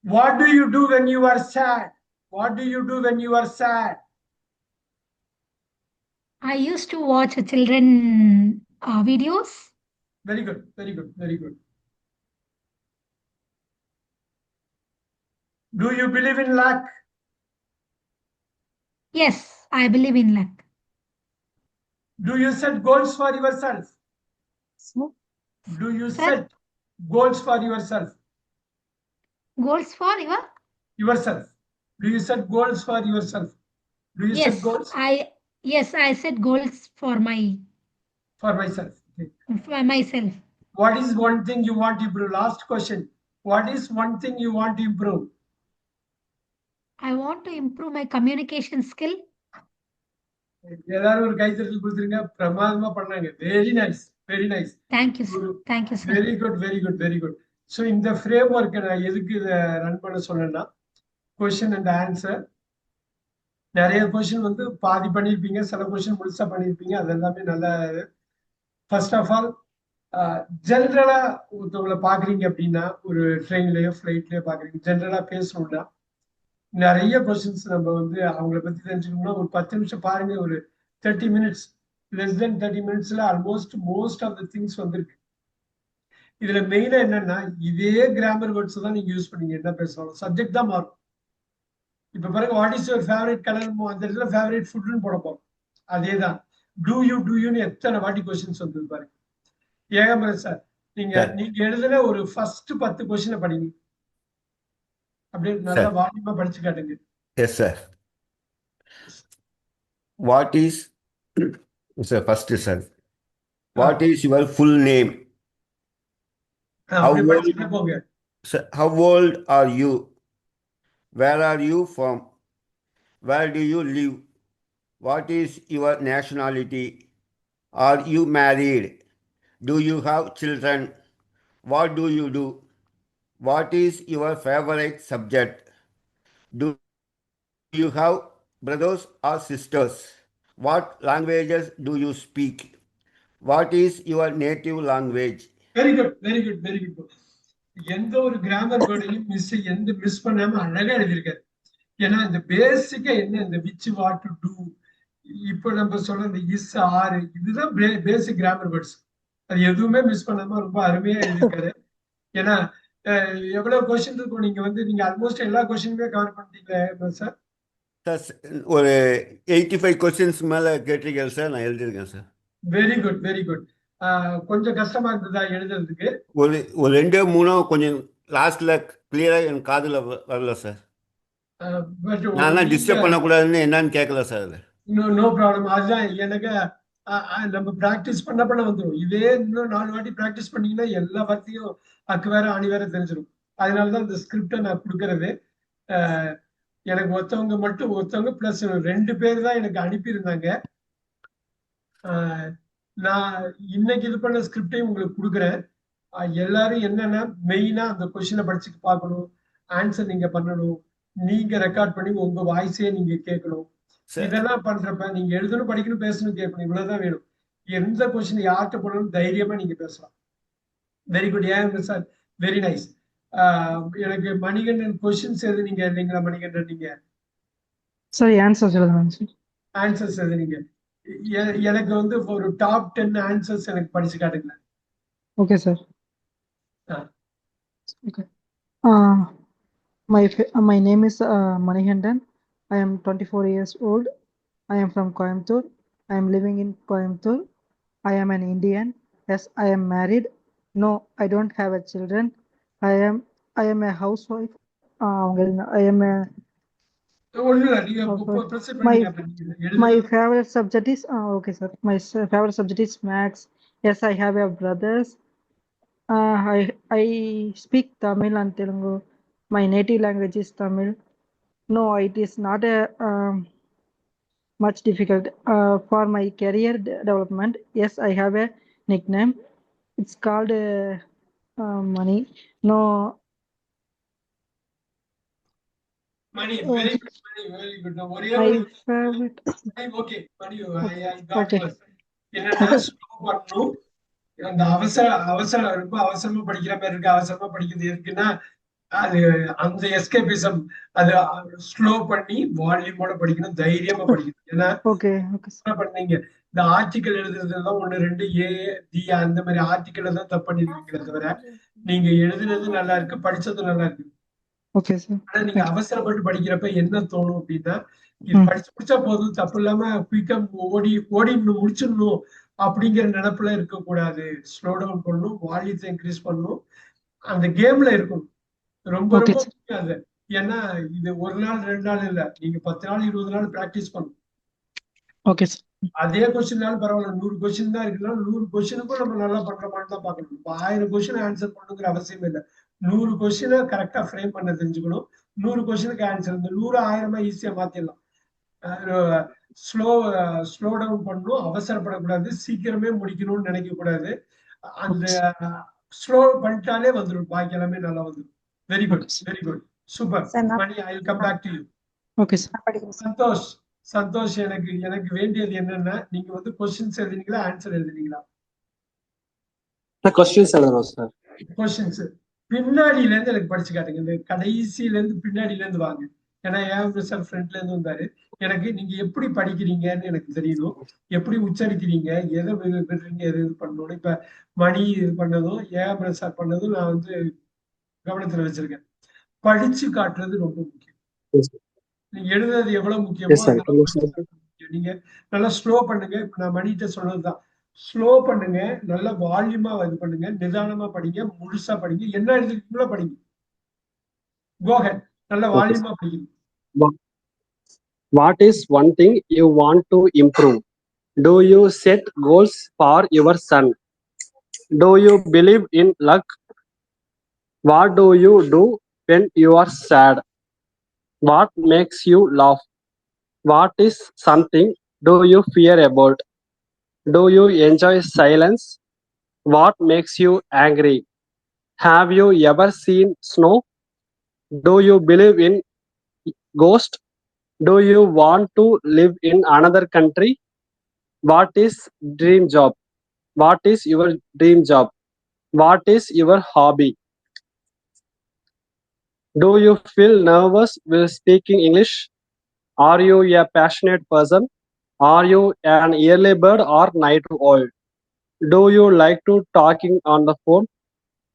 Speaker 1: What do you do when you are sad? What do you do when you are sad?
Speaker 3: I used to watch children videos.
Speaker 1: Very good. Very good. Very good. Do you believe in luck?
Speaker 3: Yes, I believe in luck.
Speaker 1: Do you set goals for yourself?
Speaker 4: Sir,
Speaker 1: Do you
Speaker 3: Sir?
Speaker 1: set goals for yourself?
Speaker 3: Goals for your?
Speaker 1: Yourself. Do you set goals for yourself? Do you set
Speaker 3: Yes,
Speaker 1: goals?
Speaker 3: I set goals for
Speaker 1: For myself. Okay.
Speaker 3: myself.
Speaker 1: What is one thing you want to improve? Last question. What is one thing you want to improve?
Speaker 3: I want to improve my communication skill.
Speaker 1: எல்லாரும் ஒரு கைத்தட்டல் கொடுத்துருங்க. பிரமாதமா பண்ணாங்க. Very nice. Very nice.
Speaker 3: Thank you, sir. Thank you, sir.
Speaker 1: Very good, very good, very good. So இந்த frame ஒர்க்கை நான் எதுக்கு இதை ரன் பண்ண சொன்னேன்னா, கொஸ்டின் அண்ட் ஆன்சர். நிறைய கொஸ்டின் வந்து பாதி பண்ணியிருப்பீங்க, சில கொஸ்டின் முழுசா பண்ணியிருப்பீங்க. அது எல்லாமே நல்ல. ஃபர்ஸ்ட் ஆஃப் ஆல், ஜென்ரலா ஒருத்தவங்களை பாக்குறீங்க அப்படின்னா, ஒரு ட்ரெயின்லயோ ஃபிளைட்லயோ பாக்குறீங்க, ஜென்ரலா பேசணும்னா நிறைய கொஸ்டின்ஸ் நம்ம வந்து அவங்கள பத்தி தெரிஞ்சுக்கணும்னா ஒரு 10 நிமிஷம் பாருங்க. ஒரு 30 மினிட்ஸ், லெஸ் தென் 30 மினிட்ஸ்ல almost most of the things வந்திருக்கு. இதுல மெயினா என்னன்னா, இதே கிராமர் வேர்ட்ஸ் தான் நீங்க யூஸ் பண்ணீங்க. என்ன பேசணும், சப்ஜெக்ட் தான் மாறும். இப்ப பாருங்க, what is your favourite colour, அந்த இடத்துல ஃபேவரட் ஃபுட்னு போட போறோம். அதே தான். டூ யூன்னு எத்தனை வாட்டி கொஸ்டின்ஸ் வந்தது பாருங்க. ஏகாம்பரம் சார், நீங்க எழுதுன ஒரு ஃபர்ஸ்ட் 10 கொஸ்டினை படிங்க. அப்படியே நல்லா வால்யூமா படிச்சு காட்டுங்க.
Speaker 2: Yes, sir. What is, sir, first, sir. What is your full name?
Speaker 1: அப்படியே படிச்சுட்டே போங்க.
Speaker 2: Sir, how old are you? Where are you from? Where do you live? What is your nationality? Are you married? Do you have children? What do you do? What is your favorite subject? Do you have brothers or sisters? What languages do you speak? What is your native language?
Speaker 1: Very good, very good, very good. எந்த ஒரு grammar வேர்டையும் miss பண்ணாம அழகா எழுதியிருக்காரு. ஏன்னா இந்த பேசிக்கா என்ன, இந்த விச், வாட், டு டூ, இப்ப நம்ம சொல்ற இந்த இஸ், ஆறு, இதுதான் பேசிக் கிராமர் வேர்ட்ஸ். அது எதுவுமே மிஸ் பண்ணாம ரொம்ப அருமையா எழுதியிருக்காரு. ஏன்னா எவ்வளவு கொஸ்டின் இருக்கும், நீங்க ஆல்மோஸ்ட் எல்லா கொஸ்டினுமே கவர் பண்ணிட்டீங்களா சார்?
Speaker 2: சார், ஒரு 85 கொஸ்டின்ஸ் மேல கேட்டிருக்கேன் சார், நான் எழுதியிருக்கேன் sir.
Speaker 1: Very good, very good. கொஞ்சம் கஷ்டமா இருந்ததா எழுதுறதுக்கு? ஒரு
Speaker 2: 2-3 கொஞ்சம் லாஸ்ட்ல கிளியரா என் காதுல வரல சார். நான் டிஸ்டர்ப் பண்ணக்கூடாதுன்னு என்னன்னு கேட்கல சார். அது
Speaker 1: நோ ப்ராப்ளம். அதுதான் எனக்கு நம்ம பிராக்டிஸ் பண்ண வந்துடும். இதே இன்னும் 4 வாட்டி பிராக்டிஸ் பண்ணீங்கன்னா எல்லா வார்த்தையும் அக்கு வேற ஆணி வேற தெரிஞ்சிடும். அதனாலதான் இந்த ஸ்கிரிப்டை நான் கொடுக்கறது. எனக்கு ஒருத்தவங்க பிளஸ் 2 பேர் தான் எனக்கு அனுப்பியிருந்தாங்க. நான் இன்னைக்கு இது பண்ண ஸ்கிரிப்டையும் உங்களுக்கு கொடுக்குறேன். எல்லாரும் என்னன்னா, மெயினா அந்த கொஸ்டினை படிச்சுட்டு பார்க்கணும், ஆன்சர் நீங்க பண்ணணும், நீங்க ரெக்கார்ட் பண்ணி உங்க வாய்ஸே நீங்க கேட்கணும். இதெல்லாம் பண்றப்ப நீங்க எழுதணும், படிக்கணும், பேசணும், கேட்கணும், இவ்வளவுதான் வேணும். எந்த கொஸ்டின் யார்கிட்ட போனாலும் தைரியமா நீங்க பேசலாம். Very good. ஏன் சார், வெரி நைஸ். எனக்கு மணிகண்டன் கொஸ்டின்ஸ் எழுதுனீங்க இல்லைங்களா மணிகண்டன்? நீங்க
Speaker 4: sorry, answers எழுதுறேன் சார்.
Speaker 1: ஆன்சர்ஸ் எழுதுனீங்க. எனக்கு வந்து ஒரு டாப் 10 ஆன்சர்ஸ் எனக்கு படிச்சு காட்டுங்க.
Speaker 4: Okay, sir. Okay. My name is Manikandan. I am 24 years old. I am from Coimbatore. I am living in Coimbatore. I am an Indian. Yes, I am married. No, I don't have a children. I am a housewife. I am a
Speaker 1: ஒண்ணும் இல்ல நீங்க
Speaker 4: Okay.
Speaker 1: Present
Speaker 4: My
Speaker 1: பண்ணுங்க அப்ப நீங்க
Speaker 4: my
Speaker 1: எழுதுறது
Speaker 4: favorite subject is okay, sir. My favorite subject is maths. Yes, I have a brothers. I speak Tamil and Telugu. My native language is Tamil. No, it is not a much difficult for my career development. Yes, I have a nickname. It's called Money. No,
Speaker 1: Mani very good Mani very good ஒரே
Speaker 4: my
Speaker 1: ஒரு
Speaker 4: favorite.
Speaker 1: Okay Mani I got
Speaker 4: Okay.
Speaker 1: என்னன்னா
Speaker 4: Okay.
Speaker 1: Slow பண்ணணும் அந்த அவசரம் ரொம்ப அவசரமா படிக்கிற மாதிரி இருக்கு அவசரமா படிக்கிறது இருக்குன்னா அது அந்த எஸ்கேபிசம் அது ஸ்லோ பண்ணி வால்யூமோட படிக்கணும் தைரியமா படிக்கணும் ஏன்னா
Speaker 4: Okay. Okay.
Speaker 1: என்ன பண்ணீங்க இந்த ஆர்டிக்கல் எழுதுறதெல்லாம் ஒண்ணு ரெண்டு டி அந்த மாதிரி ஆர்டிக்கல் தான் தப்பு பண்ணிருக்கீங்களே தவிர நீங்க எழுதுனது நல்லா இருக்கு படிச்சது நல்லா இருக்கு
Speaker 4: Okay, sir.
Speaker 1: ஆனா நீங்க அவசரப்பட்டு படிக்கிறப்ப என்ன தோணும் அப்படின்னா இது
Speaker 4: Hmm.
Speaker 1: படிச்சு முடிச்சா போதும் தப்பு இல்லாம குயிக்கா ஓடி முடிச்சிடணும் அப்படிங்கிற நினைப்புல இருக்கக்கூடாது ஸ்லோ டவுன் பண்ணணும் வால்யூத்தை இன்க்ரீஸ் பண்ணணும் அந்த கேம்ல இருக்கணும் ரொம்ப
Speaker 4: Okay,
Speaker 1: ரொம்ப
Speaker 4: sir.
Speaker 1: முக்கியம் அது ஏன்னா இது ஒரு நாள் 2 நாள் இல்ல நீங்க 10 நாள் 20 நாள் பிராக்டிஸ் பண்ணணும்
Speaker 4: Okay, sir.
Speaker 1: அதே கொஸ்டின்னாலும் பரவாயில்ல 100 கொஸ்டின் தான் இருக்குன்னா 100 கொஸ்டினுக்கும் நம்ம நல்லா பண்ற மாதிரி தான் பார்க்கணும் இப்போ 1000 கொஸ்டின் ஆன்சர் பண்ணுங்கிற அவசியம் இல்லை 100 கொஸ்டினை கரெக்டா ஃப்ரேம் பண்ண தெரிஞ்சுக்கணும் 100 கொஸ்டினுக்கு ஆன்சர் இந்த 100 1000 ஈஸியா மாத்திடலாம் ஸ்லோ ஸ்லோ டவுன் பண்ணணும் அவசரப்படக்கூடாது சீக்கிரமே முடிக்கணும்னு நினைக்க கூடாது அந்த
Speaker 4: Okay, sir.
Speaker 1: ஸ்லோ பண்ணிட்டாலே வந்துடும் பாக்கி எல்லாமே நல்லா வந்துடும் very good
Speaker 4: Okay, sir.
Speaker 1: Very good super
Speaker 5: sir நான்
Speaker 1: Mani I come back to you
Speaker 4: Okay, sir.
Speaker 5: படிக்கிறேன் சார்.
Speaker 1: சந்தோஷ் சந்தோஷ் எனக்கு எனக்கு வேண்டியது என்னன்னா நீங்க வந்து கொஸ்டின்ஸ் எழுதுனீங்களா ஆன்சர் எழுதுனீங்களா
Speaker 6: கொஸ்டின்ஸ் எழுதணும் சார்.
Speaker 1: கொஸ்டின்ஸ் பின்னாடியில இருந்து எனக்கு படிச்சு காட்டுங்க இந்த கடைசியில இருந்து பின்னாடியில இருந்து வாங்க ஏன்னா ஏன் சார் ஃப்ரண்ட்ல இருந்து வந்தாரு எனக்கு நீங்க எப்படி படிக்கிறீங்கன்னு எனக்கு தெரியணும் எப்படி உச்சரிக்கிறீங்க எதை விடுறீங்க எது இது பண்ணணும் இப்ப மணி இது பண்ணதும் ஏன் சார் பண்ணதும் நான் வந்து கவனத்துல வச்சிருக்கேன் படிச்சு காட்டுறது ரொம்ப முக்கியம்
Speaker 6: Yes, sir.
Speaker 1: நீங்க எழுதுறது எவ்வளவு முக்கியமோ
Speaker 6: Yes, sir.
Speaker 1: அந்த அளவுக்கு படிச்சு காட்டுறது முக்கியம். நீங்க நல்லா ஸ்லோ பண்ணுங்க இப்ப நான் மணிகிட்ட சொன்னதுதான் ஸ்லோ பண்ணுங்க நல்லா வால்யூமா இது பண்ணுங்க நிதானமா படிங்க முழுசா படிங்க என்ன எழுதிருக்கீங்களோ படிங்க கோஹெட் நல்ல
Speaker 6: Okay, sir.
Speaker 1: வால்யூமா படிங்க
Speaker 6: What is one thing you want to improve? Do you set goals for your son? Do you believe in luck? What do you do when you are sad? What makes you laugh? What is something do you fear about? Do you enjoy silence? What makes you angry? Have you ever seen snow? Do you believe in ghosts? Do you want to live in another country? What is dream job? What is your dream job? What is your hobby? Do you feel nervous while speaking English? Are you a passionate person? Are you an early bird or night owl? Do you like to talking on the phone?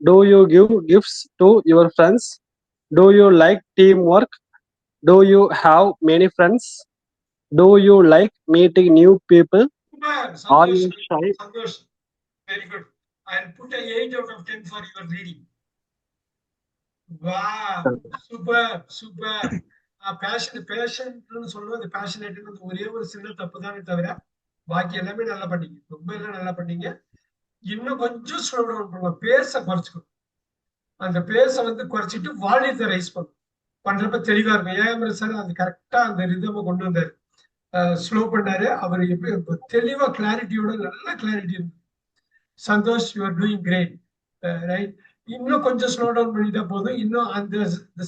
Speaker 6: Do you give gifts to your friends? Do you like teamwork? Do you have many friends? Do you like meeting new people? Are
Speaker 1: Santosh
Speaker 6: you shy?
Speaker 1: Santosh very good I put 8 out of 10 for your reading வா super super பேஷன்ட்னு சொல்லுவோம் அந்த பேஷனேட்னு ஒரே ஒரு சின்ன தப்பு தானே தவிர பாக்கி எல்லாமே நல்லா பண்ணீங்க ரொம்ப எல்லாம் நல்லா பண்ணீங்க இன்னும் கொஞ்சம் ஸ்லோ டவுன் பண்ணலாம் பேச குறைச்சிக்கணும் அந்த பேச வந்து குறைச்சிட்டு வால்யூத்தை ரைஸ் பண்ணும் பண்றப்ப தெளிவா இருக்கும் ஏன் சார் அது கரெக்டா அந்த ரிதமை கொண்டு வந்தாரு ஸ்லோ பண்ணாரு அவர் எப்படி தெளிவா கிளாரிட்டியோட நல்ல கிளாரிட்டி இருக்கு Santosh you are doing great right இன்னும் கொஞ்சம் ஸ்லோ டவுன் பண்ணிட்டா போதும் இன்னும் அந்த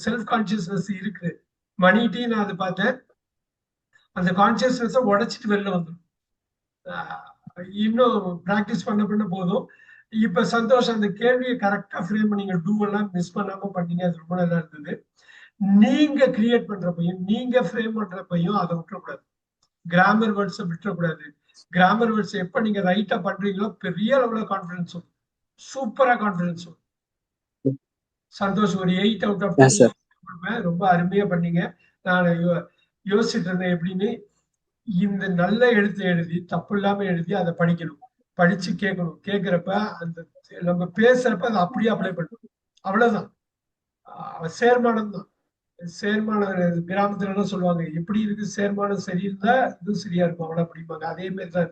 Speaker 1: செல்ஃப் கான்சியஸ்னஸ் இருக்குது மணிட்டையும் நான் அதை பார்த்தேன் அந்த கான்சியஸ்னஸ் உடைச்சிட்டு வெளில வந்துடும் இன்னும் பிராக்டிஸ் பண்ண போதும் இப்ப சந்தோஷம் அந்த கேள்வியை கரெக்டா ஃப்ரேம் பண்ணீங்க டூ எல்லாம் மிஸ் பண்ணாம பண்ணீங்க அது ரொம்ப நல்லா இருந்தது நீங்க கிரியேட் பண்றப்பையும் நீங்க ஃப்ரேம் பண்றப்பையும் அதை விட்டுறக்கூடாது கிராமர் வேர்ட்ஸை விட்டுறக்கூடாது கிராமர் வேர்ட்ஸ் எப்ப நீங்க ரைட்டா பண்றீங்களோ பெரிய அளவுல கான்பிடன்ஸ் வரும் சூப்பரா கான்பிடன்ஸ் வரும் சந்தோஷ் ஒரு 8 out of 10 ரொம்ப அருமையா பண்ணீங்க நான் யோசிச்சுட்டு இருந்தேன் எப்படின்னு இந்த நல்ல எழுத்து எழுதி தப்பு இல்லாம எழுதி அதை படிக்கணும் படிச்சு கேட்கணும் கேட்கிறப்ப அந்த நம்ம பேசுறப்ப அதை அப்படியே அப்ளை பண்ணணும் அவ்வளவுதான் சேர்மானம் தான் சேர்மானம் கிராமத்துல எல்லாம் சொல்லுவாங்க, எப்படி இருக்கு சேர்மானம் சரியிருந்தா இதுவும் சரியா இருக்கும் அவ்வளவு அப்படிம்பாங்க. அதே மாதிரி தான்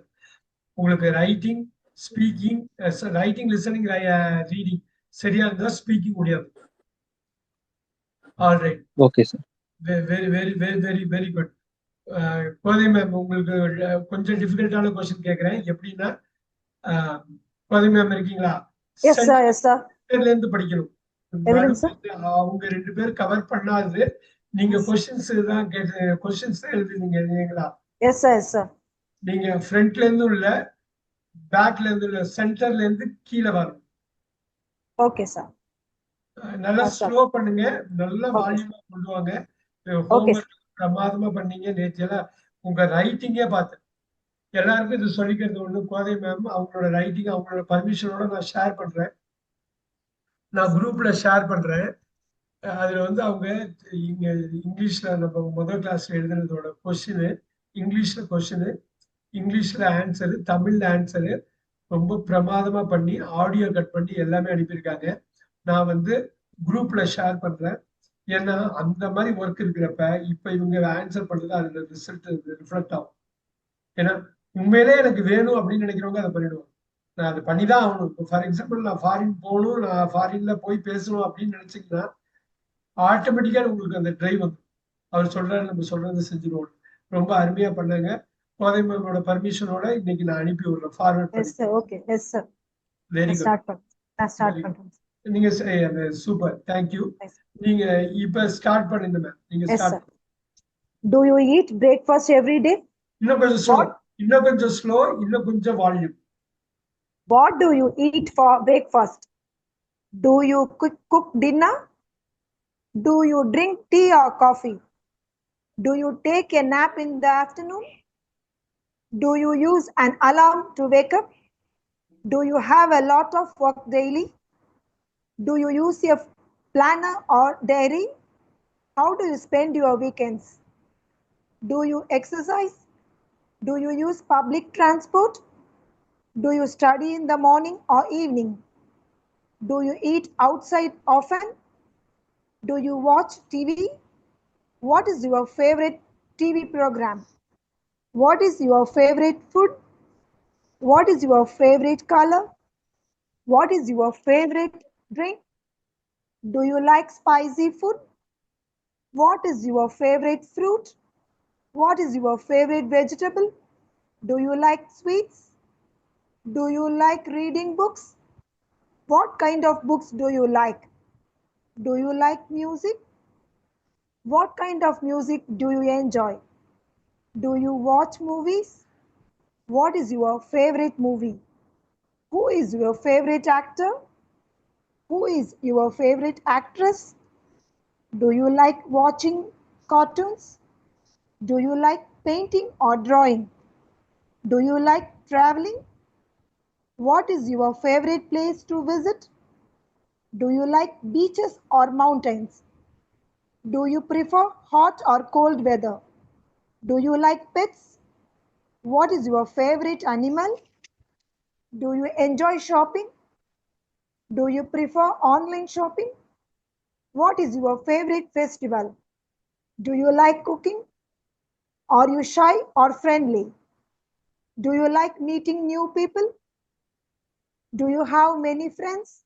Speaker 1: உங்களுக்கு ரைட்டிங், ஸ்பீக்கிங், லிசனிங், ரீடிங் சரியா இருந்தா ஸ்பீக்கிங் முடியாது. Alright,
Speaker 6: Okay, sir.
Speaker 1: Very very very very very good. Kothai ma'am, உங்களுக்கு கொஞ்சம் டிஃபிகல்ட்டான கொஸ்டின் கேட்கிறேன். எப்படின்னா கோதை மேம் இருக்கீங்களா?
Speaker 5: Yes, sir. Yes, sir.
Speaker 1: சென்டர்ல இருந்து படிக்கணும்.
Speaker 5: Evidence, sir.
Speaker 1: அவங்க 2 பேர் கவர் பண்ணாது. நீங்க கொஸ்டின்ஸ் தான் கேட்டு கொஸ்டின்ஸ் தான் எழுதுனீங்க இல்லைங்களா?
Speaker 5: Yes, sir. Yes, sir.
Speaker 1: நீங்க ஃப்ரண்ட்ல இருந்து உள்ள, பேக்ல இருந்து உள்ள, சென்டர்ல இருந்து கீழே வரணும்.
Speaker 5: Okay, sir.
Speaker 1: நல்லா
Speaker 5: Yes, sir.
Speaker 1: ஸ்லோ பண்ணுங்க, நல்ல
Speaker 5: Okay.
Speaker 1: வால்யூமா கொண்டு வாங்க.
Speaker 5: Okay,
Speaker 1: ஹோம்ஒர்க் பிரமாதமா பண்ணீங்க. நேற்று எல்லாம் உங்க ரைட்டிங்கே பார்த்தேன். எல்லாருக்கும் இது சொல்லிக்கிறது ஒண்ணு, கோதை மேம் அவங்களோட ரைட்டிங் அவங்களோட பர்மிஷனோட நான் ஷேர் பண்றேன். நான் குரூப்ல ஷேர் பண்றேன். அதுல வந்து அவங்க இங்க இங்கிலீஷ்ல நம்ம முதல் கிளாஸ்ல எழுதுனதோட கொஸ்டின், இங்கிலீஷ்ல ஆன்சரு, தமிழ்ல ஆன்சரு ரொம்ப பிரமாதமா பண்ணி ஆடியோ கட் பண்ணி எல்லாமே அனுப்பியிருக்காங்க. நான் வந்து குரூப்ல ஷேர் பண்றேன். ஏன்னா அந்த மாதிரி ஒர்க் இருக்கிறப்ப இப்ப இவங்க ஆன்சர் பண்றது அதுல ரிசல்ட் ரிஃப்ளெக்ட் ஆகும். ஏன்னா உண்மையிலே எனக்கு வேணும் அப்படின்னு நினைக்கிறவங்க அதை பண்ணிடுவாங்க. நான் அதை பண்ணிதான் ஆகணும். இப்போ ஃபார் எக்ஸாம்பிள் நான் ஃபாரின் போகணும், நான் ஃபாரின்ல போய் பேசணும் அப்படின்னு நினைச்சீங்கன்னா ஆட்டோமேட்டிக்கா உங்களுக்கு அந்த டிரைவ் வந்து அவர் சொல்றாரு, நம்ம சொல்றதை செஞ்சிருவோம். ரொம்ப அருமையா பண்ணாங்க. கோதை மேமோட பர்மிஷனோட இன்னைக்கு நான் அனுப்பி விடுறேன், ஃபார்வர்ட்
Speaker 5: Yes,
Speaker 1: பண்ணி.
Speaker 5: sir. Okay. Yes, sir.
Speaker 1: Very
Speaker 5: Let's
Speaker 1: good.
Speaker 5: start from. Let's start
Speaker 1: Very
Speaker 5: from.
Speaker 1: நீங்க சூப்பர், தேங்க்யூ.
Speaker 5: Yes.
Speaker 1: நீங்க இப்ப ஸ்டார்ட் பண்ணுங்க மேம். நீங்க
Speaker 5: Yes,
Speaker 1: start.
Speaker 5: sir. Do you eat breakfast every day?
Speaker 1: இன்னும் கொஞ்சம் ஸ்லோ,
Speaker 5: What?
Speaker 1: இன்னும் கொஞ்சம் ஸ்லோ, இன்னும் கொஞ்சம் volume.
Speaker 5: What do you eat for breakfast? Do you cook dinner? Do you drink tea or coffee? Do you take a nap in the afternoon? Do you use an alarm to wake up? Do you have a lot of work daily? Do you use a planner or diary? How do you spend your weekends? Do you exercise? Do you use public transport? Do you study in the morning or evening? Do you eat outside often? Do you watch TV? What is your favorite TV program? What is your favorite food? What is your favorite color? What is your favorite drink? Do you like spicy food? What is your favorite fruit? What is your favorite vegetable? Do you like sweets? Do you like reading books? What kind of books do you like? Do you like music? What kind of music do you enjoy? Do you watch movies? What is your favorite movie? Who is your favorite actor? Who is your favorite actress? Do you like watching cartoons? Do you like painting or drawing? Do you like traveling? What is your favorite place to visit? Do you like beaches or mountains? Do you prefer hot or cold weather? Do you like pets? What is your favorite animal? Do you enjoy shopping? Do you prefer online shopping? What is your favorite festival? Do you like cooking? Are you shy or friendly? Do you like meeting new people? Do you have many friends?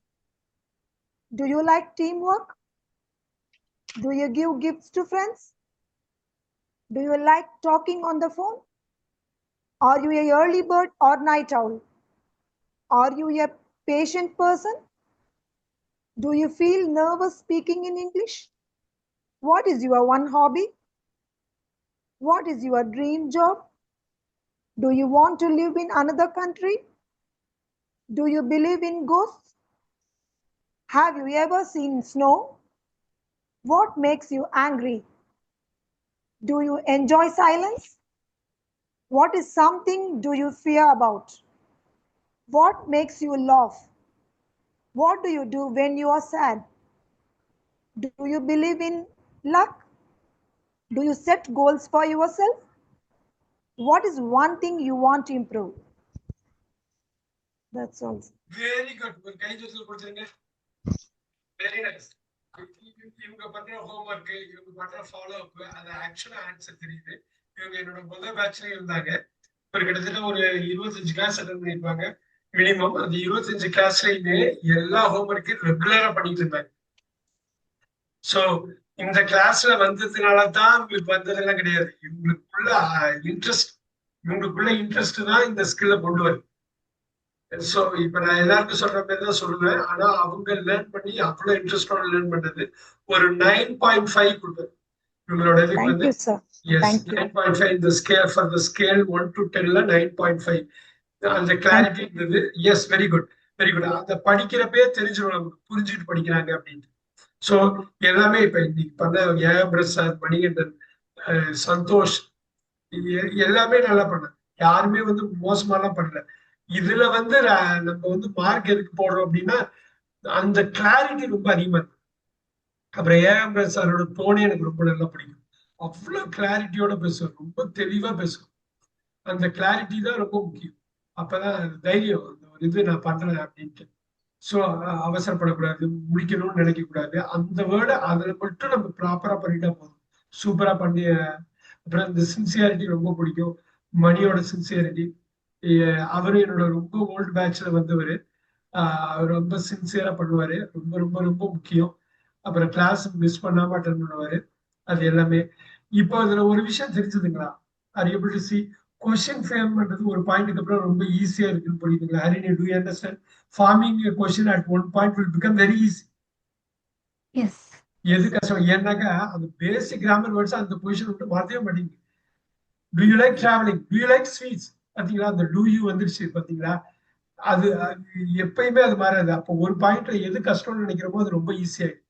Speaker 5: Do you like teamwork? Do you give gifts to friends? Do you like talking on the phone? Are you a early bird or night owl? Are you a patient person? Do you feel nervous speaking in English? What is your one hobby? What is your dream job? Do you want to live in another country? Do you believe in ghosts? Have you ever seen snow? What makes you angry? Do you enjoy silence? What is something do you fear about? What makes you laugh? What do you do when you are sad? Do you believe in luck? Do you set goals for yourself? What is one thing you want to improve? That's all.
Speaker 1: Very good. ஒரு கை ஜோசல் கொடுத்துருங்க. Very nice. இவங்க பண்ற homework, இவங்க பண்ற follow up, அது ஆக்சுவலா answer தெரியுது. இவங்க என்னோட முதல் பேட்ச்ல இருந்தாங்க. ஒரு கிட்டத்தட்ட ஒரு 25 கிளாஸ் அட்டன் பண்ணிருப்பாங்க மினிமம். அந்த 25 கிளாஸ்லயுமே எல்லா ஹோம்ஒர்க்கையும் ரெகுலரா பண்ணிட்டு இருந்தாங்க. சோ இந்த கிளாஸ்ல வந்ததுனால தான் உங்களுக்கு வந்ததெல்லாம் கிடையாது. இவங்களுக்குள்ள இன்ட்ரெஸ்ட் தான் இந்த ஸ்கில்ல கொண்டு வருது. சோ இப்ப நான் எல்லாருக்கும் சொல்ற மாதிரி தான் சொல்லுவேன். ஆனா அவங்க லேர்ன் பண்ணி அவ்வளவு இன்ட்ரெஸ்டோட லேர்ன் பண்ணது. ஒரு 9.5 கொடுப்பேன் இவங்களோட இதுக்கு
Speaker 5: Thank
Speaker 1: வந்து.
Speaker 5: you, sir.
Speaker 1: Yes,
Speaker 5: Thank you.
Speaker 1: 9.5 இந்த scale for the scale 1 to 10ல 9.5. அந்த கிளாரிட்டி இருந்தது. Yes, very good, very good. அந்த படிக்கிறப்பே தெரிஞ்சிடும் நமக்கு புரிஞ்சுட்டு படிக்கிறாங்க அப்படின்னு. சோ எல்லாமே இப்ப இன்னைக்கு பண்ண ஏஎம் பிரசாத், மணிகண்டன், சந்தோஷ் எல்லாமே நல்லா பண்ணாங்க. யாருமே வந்து மோசமாலாம் பண்ணல. இதுல வந்து நம்ம வந்து மார்க் எதுக்கு போடுறோம் அப்படின்னா அந்த கிளாரிட்டி ரொம்ப அதிகமா இருக்கு. அப்புறம் ஏஎம் பிரசாரோட டோனே எனக்கு ரொம்ப நல்லா பிடிக்கும். அவ்வளவு கிளாரிட்டியோட பேசுவார், ரொம்ப தெளிவா பேசுவார். அந்த கிளாரிட்டி தான் ரொம்ப முக்கியம். அப்பதான் தைரியம், அந்த ஒரு இது நான் பண்றேன் அப்படின்ட்டு. ஸோ அவசரப்படக்கூடாது, முடிக்கணும்னு நினைக்க கூடாது. அந்த வேர்டை அதில் மட்டும் நம்ம ப்ராப்பரா பண்ணிட்டா போதும். சூப்பரா பண்ணி. அப்புறம் இந்த சின்சியாரிட்டி ரொம்ப பிடிக்கும், மணியோட சின்சியாரிட்டி. அவரு என்னோட ரொம்ப ஓல்டு பேட்ச்ல வந்தவர். அவர் ரொம்ப சின்சியரா பண்ணுவாரு, ரொம்ப ரொம்ப ரொம்ப முக்கியம். அப்புறம் கிளாஸ் மிஸ் பண்ணாம அட்டன் பண்ணுவாரு. அது எல்லாமே. இப்போ அதுல ஒரு விஷயம் தெரிஞ்சதுங்களா? Are able to see question frame பண்றது ஒரு பாயிண்ட்டுக்கு அப்புறம் ரொம்ப ஈஸியா இருக்குன்னு புரியுதுங்களா? Harini, do you understand? Forming a question at one point will become very easy.
Speaker 3: Yes.
Speaker 1: எது கஷ்டம்? ஏன்னாக்கா அந்த பேசிக் கிராமர் வேர்ட்ஸ் அந்த பொசிஷன் விட்டு மாத்தவே மாட்டீங்க. To you like travelling, to you like sweets, பாத்தீங்களா? அந்த டு யூ வந்துருச்சு பாத்தீங்களா? அது எப்பயுமே அது மாறாது. அப்போ ஒரு பாயிண்ட்ல எது கஷ்டம்னு நினைக்கிறோமோ அது ரொம்ப ஈஸியாயிடும்.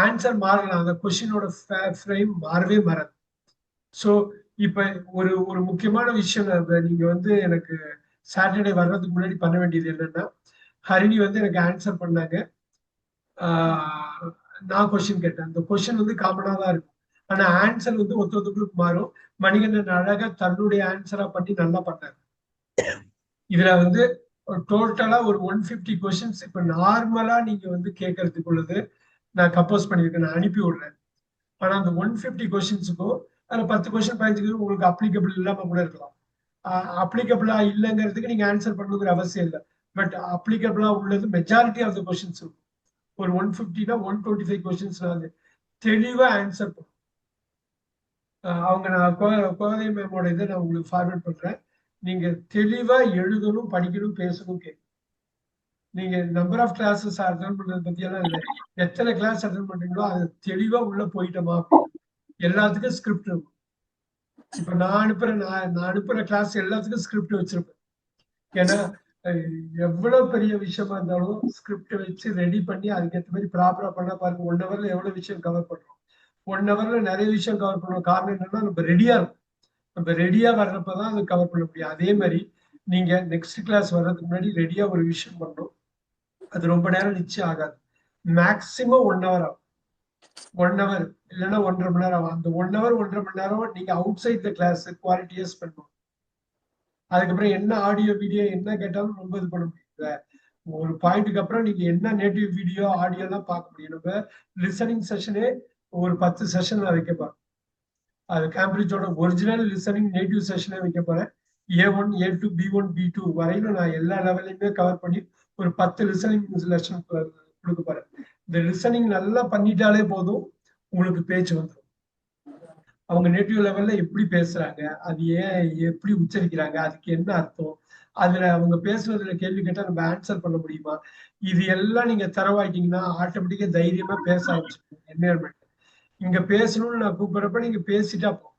Speaker 1: ஆன்சர் மாறலாம், அந்த கொஸ்டினோட ஃப்ரேம் மாறவே மாறாது. ஸோ இப்ப ஒரு ஒரு முக்கியமான விஷயம் நீங்க வந்து எனக்கு சாட்டர்டே வர்றதுக்கு முன்னாடி பண்ண வேண்டியது என்னன்னா, ஹரிணி வந்து எனக்கு ஆன்சர் பண்ணாங்க, நான் கொஸ்டின் கேட்டேன். அந்த கொஸ்டின் வந்து காமனா தான் இருக்கும், ஆனா ஆன்சர் வந்து ஒருத்தருக்கு மாறும். மணிகண்டன் அழகா தன்னுடைய ஆன்சரா பண்ணி நல்லா பண்ணாரு. இதுல வந்து டோட்டலா ஒரு 150 கொஸ்டின்ஸ் இப்ப நார்மலா நீங்க வந்து கேட்கறதுக்குள்ளது நான் கம்போஸ் பண்ணிருக்கேன், நான் அனுப்பி விடுறேன். ஆனா அந்த 150 கொஸ்டின்ஸுக்கும் அதுல 10 கொஸ்டின் 15 உங்களுக்கு அப்ளிகபிள் இல்லாம கூட இருக்கலாம். அப்ளிகபிளா இல்லைங்கிறதுக்கு நீங்க ஆன்சர் பண்ணணுங்கிற அவசியம் இல்லை. பட் அப்ளிகபிளா உள்ளது மெஜாரிட்டி ஆஃப் த கொஸ்டின்ஸ் இருக்கும். ஒரு 150னா 125 கொஸ்டின்ஸ் தெளிவா ஆன்சர் பண்ணும். அவங்க நான் கோதை மேமோட இதை நான் உங்களுக்கு ஃபார்வர்ட் பண்றேன். நீங்க தெளிவா எழுதணும், படிக்கணும், பேசணும், கேட்கணும். நீங்க நம்பர் ஆஃப் கிளாஸஸ் அட்டன் பண்றது பத்தி எல்லாம் இல்லை, எத்தனை கிளாஸ் அட்டன் பண்றீங்களோ அது தெளிவா உள்ள போயிட்டோமா. எல்லாத்துக்கும் ஸ்கிரிப்ட் இருக்கும். இப்ப நான் அனுப்புற கிளாஸ் எல்லாத்துக்கும் ஸ்கிரிப்ட் வச்சிருப்பேன். ஏன்னா எவ்வளவு பெரிய விஷயமா இருந்தாலும் ஸ்கிரிப்ட் வச்சு ரெடி பண்ணி அதுக்கேற்ற மாதிரி ப்ராப்பரா பண்ண பாருங்க. 1 ஹவர்ல எவ்வளவு விஷயம் கவர் பண்றோம். 1 ஹவர்ல நிறைய விஷயம் கவர் பண்ணுவோம். காரணம் என்னன்னா நம்ம ரெடியா இருக்கும். நம்ம ரெடியா வர்றப்பதான் அது கவர் பண்ண முடியும். அதே மாதிரி நீங்க நெக்ஸ்ட் கிளாஸ் வர்றதுக்கு முன்னாடி ரெடியா ஒரு விஷயம் பண்ணணும். அது ரொம்ப நேரம் நிச்சயம் ஆகாது. மேக்சிமம் 1 ஹவர் ஆகும். 1 ஹவர் இல்லைன்னா 1.5 மணி நேரம் ஆகும். அந்த 1 ஹவர் 1.5 மணி நேரம் நீங்க அவுட் சைட் த கிளாஸ் குவாலிட்டியா ஸ்பெண்ட் பண்ணும். அதுக்கப்புறம் என்ன ஆடியோ வீடியோ என்ன கேட்டாலும் ரொம்ப இது பண்ண முடியல. ஒரு பாயிண்ட்டுக்கு அப்புறம் நீங்க என்ன நேட்டிவ் வீடியோ ஆடியோ தான் பார்க்க முடியும். நம்ம லிசனிங் செஷனே ஒரு 10 செஷன் நான் வைக்க போறேன். அது கேம்பிரிட்ஜோட ஒரிஜினல் லிசனிங் நேட்டிவ் செஷனே வைக்க போறேன். A1, A2, B1, B2 வரையிலும் நான் எல்லா லெவலையுமே கவர் பண்ணி ஒரு 10 லிசனிங் லெசன் கொடுக்க போறேன். இந்த லிசனிங் நல்லா பண்ணிட்டாலே போதும், உங்களுக்கு பேச்சு வந்துடும். அவங்க நேட்டிவ் லெவல்ல எப்படி பேசுறாங்க, அது ஏன் எப்படி உச்சரிக்கிறாங்க, அதுக்கு என்ன அர்த்தம், அதுல அவங்க பேசுறதுல கேள்வி கேட்டா நம்ம ஆன்சர் பண்ண முடியுமா, இது எல்லாம் நீங்க தரவாயிட்டீங்கன்னா ஆட்டோமேட்டிக்கா தைரியமா பேச ஆரம்பிச்சிருக்கீங்க. என்வைரன்மெண்ட் இங்க பேசணும்னு நான் கூப்பிடுறப்ப நீங்க பேசிட்டா போதும்.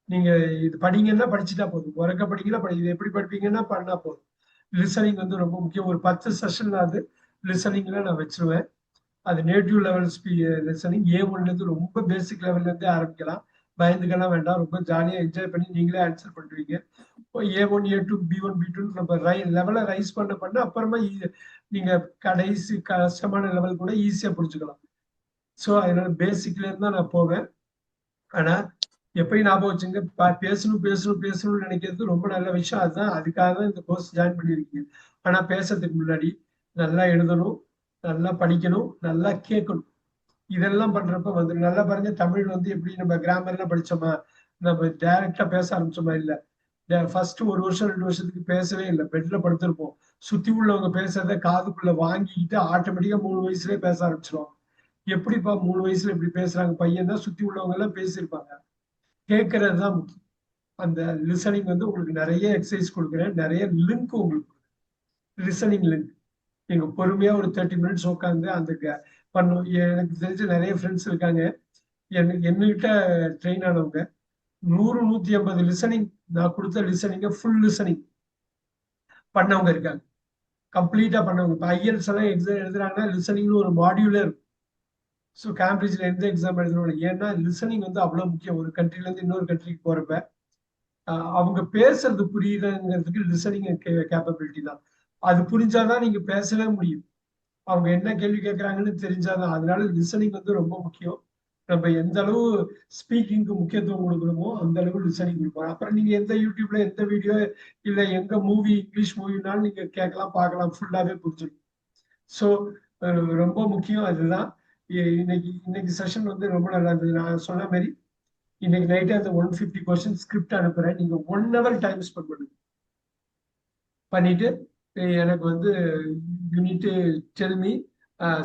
Speaker 1: நீங்க இது படிங்கன்னா படிச்சுட்டா போதும், உறக்க படிங்கன்னா இது எப்படி படிப்பீங்கன்னா பண்ணா போதும். லிசனிங் வந்து ரொம்ப முக்கியம். ஒரு 10 செஷன் அது லிசனிங்ல நான் வச்சிருவேன். அது நேட்டிவ் லெவல் லிசனிங் A1ல இருந்து ரொம்ப பேசிக் லெவல்ல இருந்து ஆரம்பிக்கலாம். பயந்துக்கெல்லாம் வேண்டாம், ரொம்ப ஜாலியா என்ஜாய் பண்ணி நீங்களே ஆன்சர் பண்ணுவீங்க. A1, A2, B1, B2 நம்ம லெவலை ரைஸ் பண்ண அப்புறமா நீங்க கடைசி கஷ்டமான லெவல் கூட ஈஸியா புரிஞ்சுக்கலாம். ஸோ அதனால பேசிக்ல இருந்தா நான் போவேன். ஆனா எப்பயும் ஞாபகம் வச்சுங்க, பேசணும்னு நினைக்கிறது ரொம்ப நல்ல விஷயம். அதுதான், அதுக்காக தான் இந்த கோர்ஸ் ஜாயின் பண்ணியிருக்கீங்க. ஆனா பேசுறதுக்கு முன்னாடி நல்லா எழுதணும், நல்லா படிக்கணும், நல்லா கேட்கணும். இதெல்லாம் பண்றப்ப வந்து நல்லா பாருங்க, தமிழ் வந்து எப்படி நம்ம கிராமர்லாம் படிச்சோமா, நம்ம டைரக்டா பேச ஆரம்பிச்சோமா? இல்ல. ஃபர்ஸ்ட் 1 வருஷம் 2 வருஷத்துக்கு பேசவே இல்லை, பெட்ல படுத்திருப்போம். சுத்தி உள்ளவங்க பேசுறத காதுக்குள்ள வாங்கிக்கிட்டு ஆட்டோமேட்டிக்கா 3 வயசுலயே பேச ஆரம்பிச்சிருவாங்க. எப்படிப்பா 3 வயசுல இப்படி பேசுறாங்க? பையன் தான், சுத்தி உள்ளவங்க எல்லாம் பேசியிருப்பாங்க. கேட்கறது தான் முக்கியம். அந்த லிசனிங் வந்து உங்களுக்கு நிறைய எக்ஸசைஸ் கொடுக்குறேன், நிறைய லிங்க் உங்களுக்கு லிசனிங் லிங்க். நீங்க பொறுமையா ஒரு 30 மினிட்ஸ் உட்காந்து அந்த பண்ணும். எனக்கு தெரிஞ்ச நிறைய ஃப்ரெண்ட்ஸ் இருக்காங்க, என்கிட்ட ட்ரெயின் ஆனவங்க. 100 150 லிசனிங், நான் கொடுத்த லிசனிங்க ஃபுல் லிசனிங் பண்ணவங்க இருக்காங்க, கம்ப்ளீட்டா பண்ணவங்க. இப்போ ஐஎல்ஸ் எல்லாம் எக்ஸாம் எழுதுறாங்கன்னா லிசனிங்னு ஒரு மாடியூலே இருக்கும். ஸோ கேம்பிரிட்ஜ்ல எந்த எக்ஸாம் எழுதுறோம், ஏன்னா லிசனிங் வந்து அவ்வளவு முக்கியம். ஒரு கண்ட்ரில இருந்து இன்னொரு கண்ட்ரிக்கு போறப்ப அவங்க பேசுறது புரியுதுங்கிறதுக்கு லிசனிங் கேப்பபிலிட்டி தான். அது புரிஞ்சாதான் நீங்க பேசவே முடியும். அவங்க என்ன கேள்வி கேட்கறாங்கன்னு தெரிஞ்சாதான். அதனால லிசனிங் வந்து ரொம்ப முக்கியம். நம்ம எந்த அளவு ஸ்பீக்கிங்க்கு முக்கியத்துவம் கொடுக்கணுமோ அந்த அளவு லிசனிங் கொடுப்போம். அப்புறம் நீங்க எந்த யூடியூப்ல எந்த வீடியோ இல்ல எங்க மூவி, இங்கிலீஷ் மூவினாலும் நீங்க கேட்கலாம், பார்க்கலாம், ஃபுல்லாவே புரிஞ்சிடும். ஸோ ரொம்ப முக்கியம் அதுதான். இன்னைக்கு செஷன் வந்து ரொம்ப நல்லா இருந்தது. நான் சொன்ன மாதிரி இன்னைக்கு நைட்டு அந்த 150 கொஸ்டின் ஸ்கிரிப்ட் அனுப்புறேன். நீங்க 1 hour டைம் ஸ்பெண்ட் பண்ணுங்க. பண்ணிட்டு எனக்கு வந்து யூனிட் டெல் மீ.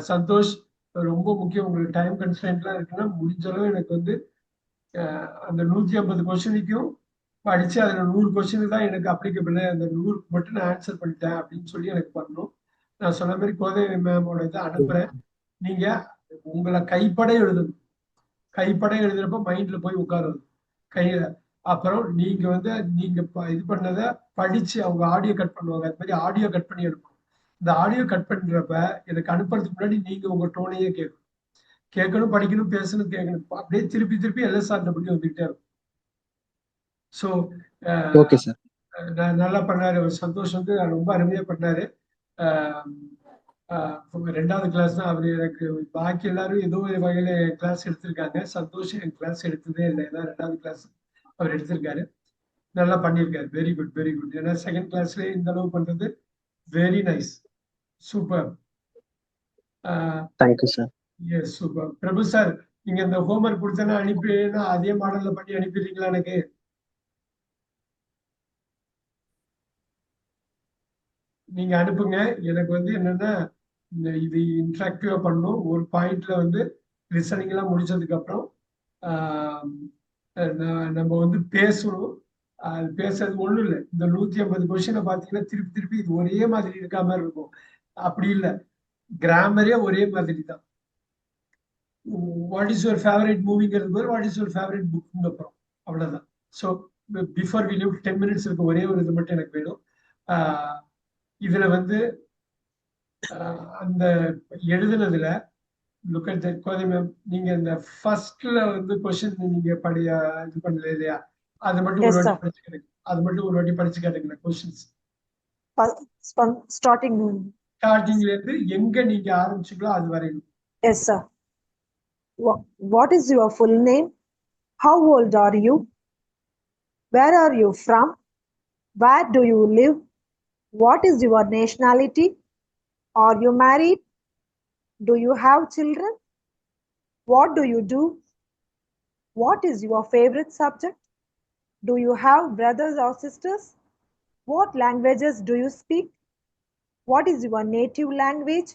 Speaker 1: சந்தோஷ், ரொம்ப முக்கியம். உங்களுக்கு டைம் கன்ஸ்டன்ட்லாம் இருக்குன்னா முடிஞ்ச அளவு எனக்கு வந்து அந்த 150 கொஸ்டினுக்கும் படிச்சு அதுல 100 கொஸ்டின் தான் எனக்கு அப்ளிகபிள், அந்த 100 மட்டும் நான் ஆன்சர் பண்ணிட்டேன் அப்படின்னு சொல்லி எனக்கு பண்ணணும். நான் சொன்ன மாதிரி கோதை மேமோட இதை அனுப்புறேன். நீங்க உங்களை கைப்பட எழுதணும். கைப்பட எழுதுறப்ப மைண்ட்ல போய் உட்காருது கையில. அப்புறம் நீங்க வந்து நீங்க இது பண்ணதை படிச்சு அவங்க ஆடியோ கட் பண்ணுவாங்க, அது மாதிரி ஆடியோ கட் பண்ணி எடுக்கணும். இந்த ஆடியோ கட் பண்றப்ப எனக்கு அனுப்புறதுக்கு முன்னாடி நீங்க உங்க டோனையே கேட்கணும், படிக்கணும், பேசணும், கேட்கணும். அப்படியே திருப்பி திருப்பி LSRW வந்துகிட்டே இருக்கும். So
Speaker 6: okay sir.
Speaker 1: நல்லா பண்ணாரு சந்தோஷ், வந்து ரொம்ப அருமையா பண்ணாரு. 2வது கிளாஸ் தான் அவரு. எனக்கு பாக்கி எல்லாரும் ஏதோ ஒரு வகையில கிளாஸ் எடுத்திருக்காங்க. சந்தோஷ் என் கிளாஸ் எடுத்ததே இல்லை, ஏன்னா 2வது கிளாஸ் அவர் எடுத்திருக்காரு. நல்லா பண்ணியிருக்காரு. Very good, very good. ஏன்னா செகண்ட் கிளாஸ்லயே இந்த அளவு பண்றது very nice, super.
Speaker 6: Thank you sir.
Speaker 1: Yes, super. Prabhu sir, நீங்க இந்த ஹோம்ஒர்க் கொடுத்தனா அனுப்பினா அதே மாடல்ல பண்ணி அனுப்பிடுறீங்களா? எனக்கு நீங்க அனுப்புங்க. எனக்கு வந்து என்னன்னா இது இன்ட்ராக்டிவா பண்ணணும். ஒரு பாயிண்ட்ல வந்து லிசனிங் எல்லாம் முடிச்சதுக்கு அப்புறம் நம்ம வந்து பேசணும். அது பேசுறது ஒண்ணும் இல்லை. இந்த 150 கொஸ்டினை பாத்தீங்கன்னா திருப்பி திருப்பி இது ஒரே மாதிரி இருக்க மாதிரி இருக்கும். அப்படி இல்லை, கிராமரே ஒரே மாதிரி தான். வாட் இஸ் யுவர் ஃபேவரட் மூவிங்கிறது போது what is your favourite book அப்புறம் அவ்வளவுதான். So before we leave 10 minutes இருக்கு. ஒரே ஒரு இது மட்டும் எனக்கு வேணும். இதுல வந்து அந்த எழுதுனதுல look at that Kothai ma'am, நீங்க இந்த ஃபர்ஸ்ட்ல வந்து கொஸ்டின் நீங்க இது பண்ணல இல்லையா? அது மட்டும் ஒரு வாட்டி படிச்சு கேட்டுங்க. அது மட்டும் ஒரு வாட்டி படிச்சு கேட்டுங்க கொஸ்டின்ஸ். ஸ்டார்டிங்ல இருந்து எங்க நீங்க ஆரம்பிச்சீங்களோ அது வரையும்.
Speaker 5: Yes, sir. What is your full name? How old are you? Where are you from? Where do you live? What is your nationality? Are you married? Do you have children? What do you do? What is your favorite subject? Do you have brothers or sisters? What languages do you speak? What is your native language?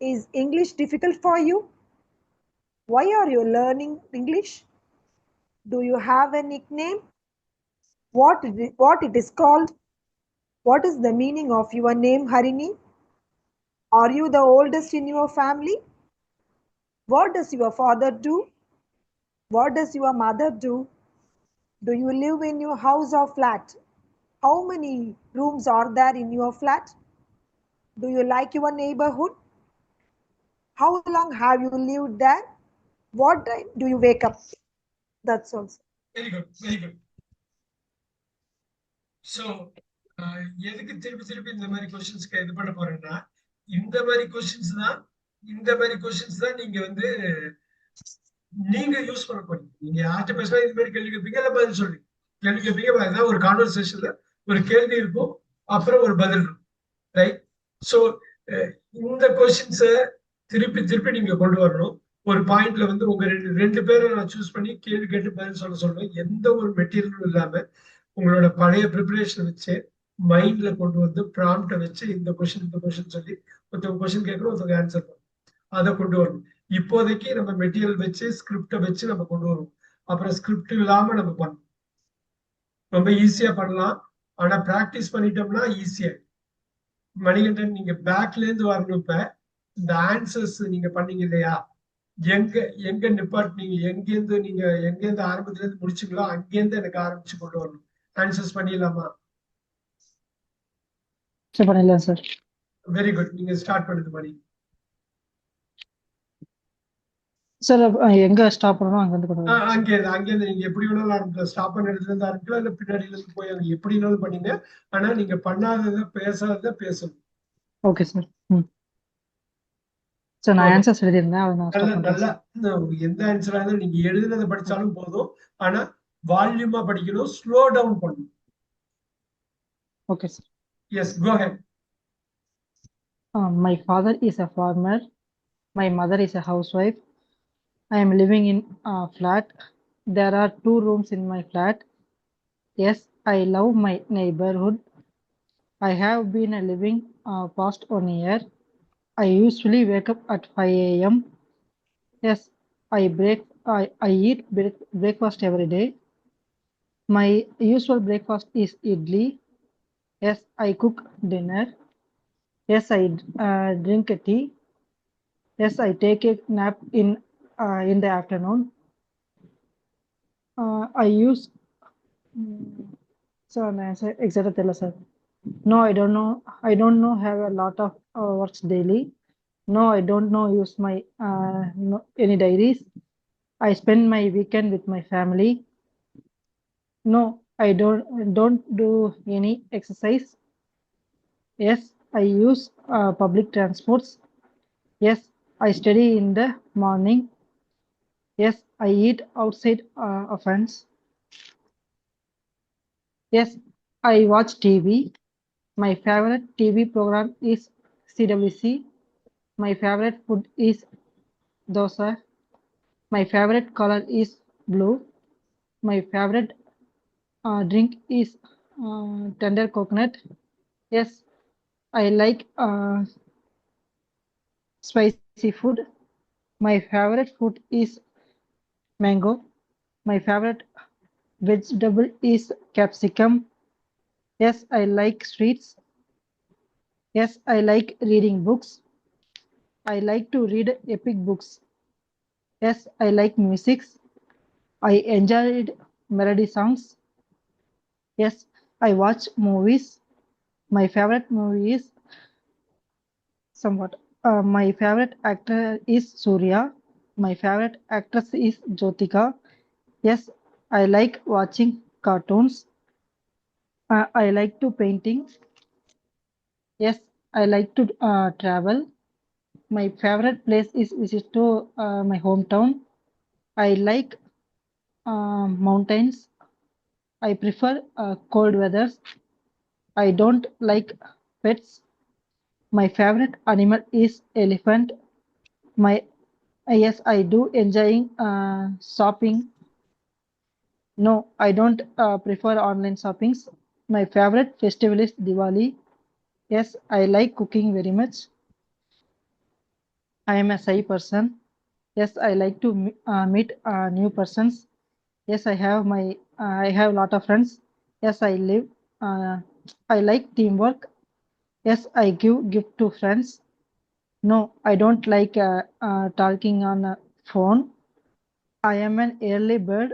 Speaker 5: Is English difficult for you? Why are you learning English? Do you have a nickname? What it is called? What is the meaning of your name, Harini? Are you the oldest in your family? What does your father do? What does your mother do? Do you live in your house or flat? How many rooms are there in your flat? Do you like your neighborhood? How long have you lived there? What time do you wake up? That's all.
Speaker 1: Very good, very good. So எதுக்கு திருப்பி திருப்பி இந்த மாதிரி கொஸ்டின்ஸ்க்கு இது பண்ண போறேன்னா, இந்த மாதிரி கொஸ்டின்ஸ் தான் நீங்க வந்து நீங்க யூஸ் பண்ண போறீங்க. நீங்க யார்கிட்ட பேசுனா இது மாதிரி கேள்வி கேட்பீங்க, இல்ல பதில் சொல்றீங்க. கேள்வி கேட்பீங்க, அதான் ஒரு கான்வர்சேஷன்ல ஒரு கேள்வி இருக்கும், அப்புறம் ஒரு பதில் இருக்கும், ரைட்? ஸோ இந்த கொஸ்டின்ஸை திருப்பி திருப்பி நீங்க கொண்டு வரணும். ஒரு பாயிண்ட்ல வந்து உங்க ரெண்டு பேரை நான் சூஸ் பண்ணி கேள்வி கேட்டு பதில் சொல்ல சொல்றேன். எந்த ஒரு மெட்டீரியலும் இல்லாம உங்களோட பழைய ப்ரிப்பரேஷன் வச்சு மைண்ட்ல கொண்டு வந்து ப்ராம்ப்டை வச்சு இந்த கொஸ்டின் சொல்லி ஒருத்தவங்க கொஸ்டின் கேட்கணும், ஒருத்தவங்க ஆன்சர் பண்ணணும். அதை கொண்டு வரணும். இப்போதைக்கு நம்ம மெட்டீரியல் வச்சு ஸ்கிரிப்டை வச்சு நம்ம கொண்டு வருவோம். அப்புறம் ஸ்கிரிப்ட் இல்லாம நம்ம பண்ணணும். ரொம்ப ஈஸியா பண்ணலாம். ஆனா பிராக்டிஸ் பண்ணிட்டோம்னா ஈஸியா. மணிகண்டன், நீங்க பேக்ல இருந்து வரணும். இப்ப இந்த ஆன்சர்ஸ் நீங்க பண்ணீங்க இல்லையா, எங்க எங்க நிப்பாட்டினீங்க, எங்கேருந்து ஆரம்பத்துல இருந்து முடிச்சுங்களோ அங்கேருந்து எனக்கு ஆரம்பிச்சு கொண்டு வரணும். ஆன்சர்ஸ் பண்ணிடலாமா?
Speaker 4: சரி பண்ணிடலாம் சார்.
Speaker 1: Very good. நீங்க ஸ்டார்ட் பண்ணுங்க மணி.
Speaker 4: சார் எங்க ஸ்டாப் பண்ணணும் அங்க இருந்து கொண்டு வரணும்.
Speaker 1: அங்கேருந்து நீங்க எப்படி வேணாலும் ஆரம்பிக்கலாம். ஸ்டாப் பண்ண இடத்துல இருந்து ஆரம்பிக்கலாம், இல்ல பின்னாடில இருந்து போய் அங்க எப்படி வேணாலும் பண்ணீங்க. ஆனா நீங்க பண்ணாததை பேசாததை பேசணும்.
Speaker 4: Okay sir. சார் நான் ஆன்சர்ஸ் எழுதியிருந்தேன், அதை நான்
Speaker 1: நல்ல
Speaker 4: ஸ்டாப் பண்றேன்
Speaker 1: நல்லா
Speaker 4: சார்.
Speaker 1: எந்த ஆன்சரா இருந்தாலும் நீங்க எழுதுனதை படிச்சாலும் போதும். ஆனா வால்யூமா படிக்கணும், ஸ்லோ டவுன் பண்ணணும்.
Speaker 4: Okay sir.
Speaker 1: Yes, go ahead.
Speaker 4: My father is a farmer. My mother is a housewife. I am living in a flat. There are 2 rooms in my flat. Yes, I love my neighborhood. I have been living past 1 year. I usually wake up at 5 a.m. Yes, I eat breakfast every day. My usual breakfast is idli. Yes, I cook dinner. Yes, I drink a tea. Yes, I take a nap in the afternoon. I use so exactly tell us, sir. No, I don't know. I don't know have a lot of works daily. No, I don't know use my any diaries. I spend my weekend with my family. No, I don't do any exercise. Yes, I use public transports. Yes, I study in the morning. Yes, I eat outside offense. Yes, I watch TV. My favorite TV program is CWC. My favorite food is dosa. My favorite color is blue. My favorite drink is tender coconut. Yes, I like spicy food. My favorite food is mango. My favorite vegetable is capsicum. Yes, I like sweets. Yes, I like reading books. I like to read epic books. Yes, I like music. I enjoyed melody songs. Yes, I watch movies. My favorite movie is somewhat. My favorite actor is Surya. My favorite actress is Jyotika. Yes, I like watching cartoons. I like to painting. Yes, I like to travel. My favorite place is visit to my hometown. I like mountains. I prefer cold weather. I don't like pets. My favorite animal is elephant. My yes, I do enjoying shopping. No, I don't prefer online shoppings. My favorite festival is Diwali. Yes, I like cooking very much. I am a shy person. Yes, I like to meet new persons. Yes, I have a lot of friends. Yes, uh, I like teamwork. Yes, I give gift to friends. No, I don't like talking on a phone. I am an early bird.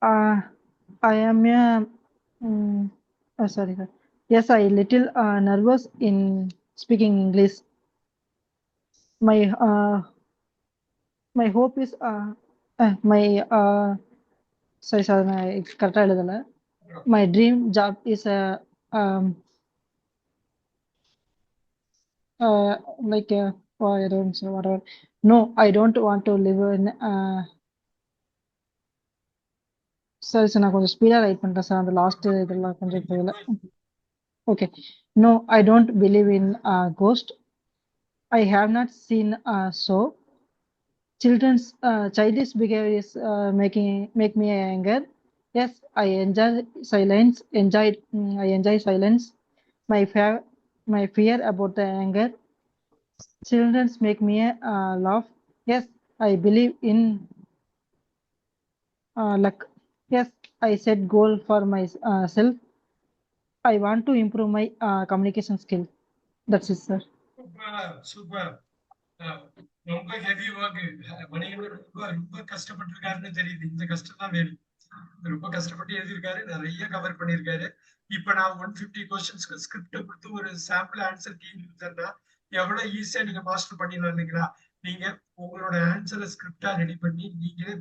Speaker 4: Uh, I am a sorry, sir. Yes, I little nervous in speaking English. My my hope is my sorry, நான் கரெக்டா எழுதல. My dream job is a um, like oh, I don't know whatever. No, I don't want to live in sorry sir, நான் கொஞ்சம் speedo right பண்றேன் sir, அந்த last இதெல்லாம் கொஞ்சம் தெரியல. Okay, no, I don't believe in ghost. I have not seen so. childish behavior is make me anger. Yes, I enjoy silence. I enjoy silence. My fear about the anger. Children make me laugh. Yes, I believe in luck. Yes, I set goal for myself. I want to improve my communication skill. That's it, sir.
Speaker 1: Super. ரொம்ப heavy work. Manikandan ரொம்ப ரொம்ப கஷ்டப்பட்டிருக்காருன்னு தெரியுது. இந்த கஷ்டம் தான் வேணும். ரொம்ப கஷ்டப்பட்டு எழுதியிருக்காரு, நிறைய கவர் பண்ணியிருக்காரு. இப்ப நான் 150 கொஸ்டின்ஸ்க்கு ஸ்கிரிப்ட் கொடுத்து ஒரு சாம்பிள் ஆன்சர் கீ கொடுத்தேன்னா எவ்வளவு ஈஸியா நீங்க மாஸ்டர் பண்ணிடலாம் இல்லைங்களா? நீங்க உங்களோட ஆன்சரை ஸ்கிரிப்டா ரெடி பண்ணி நீங்களே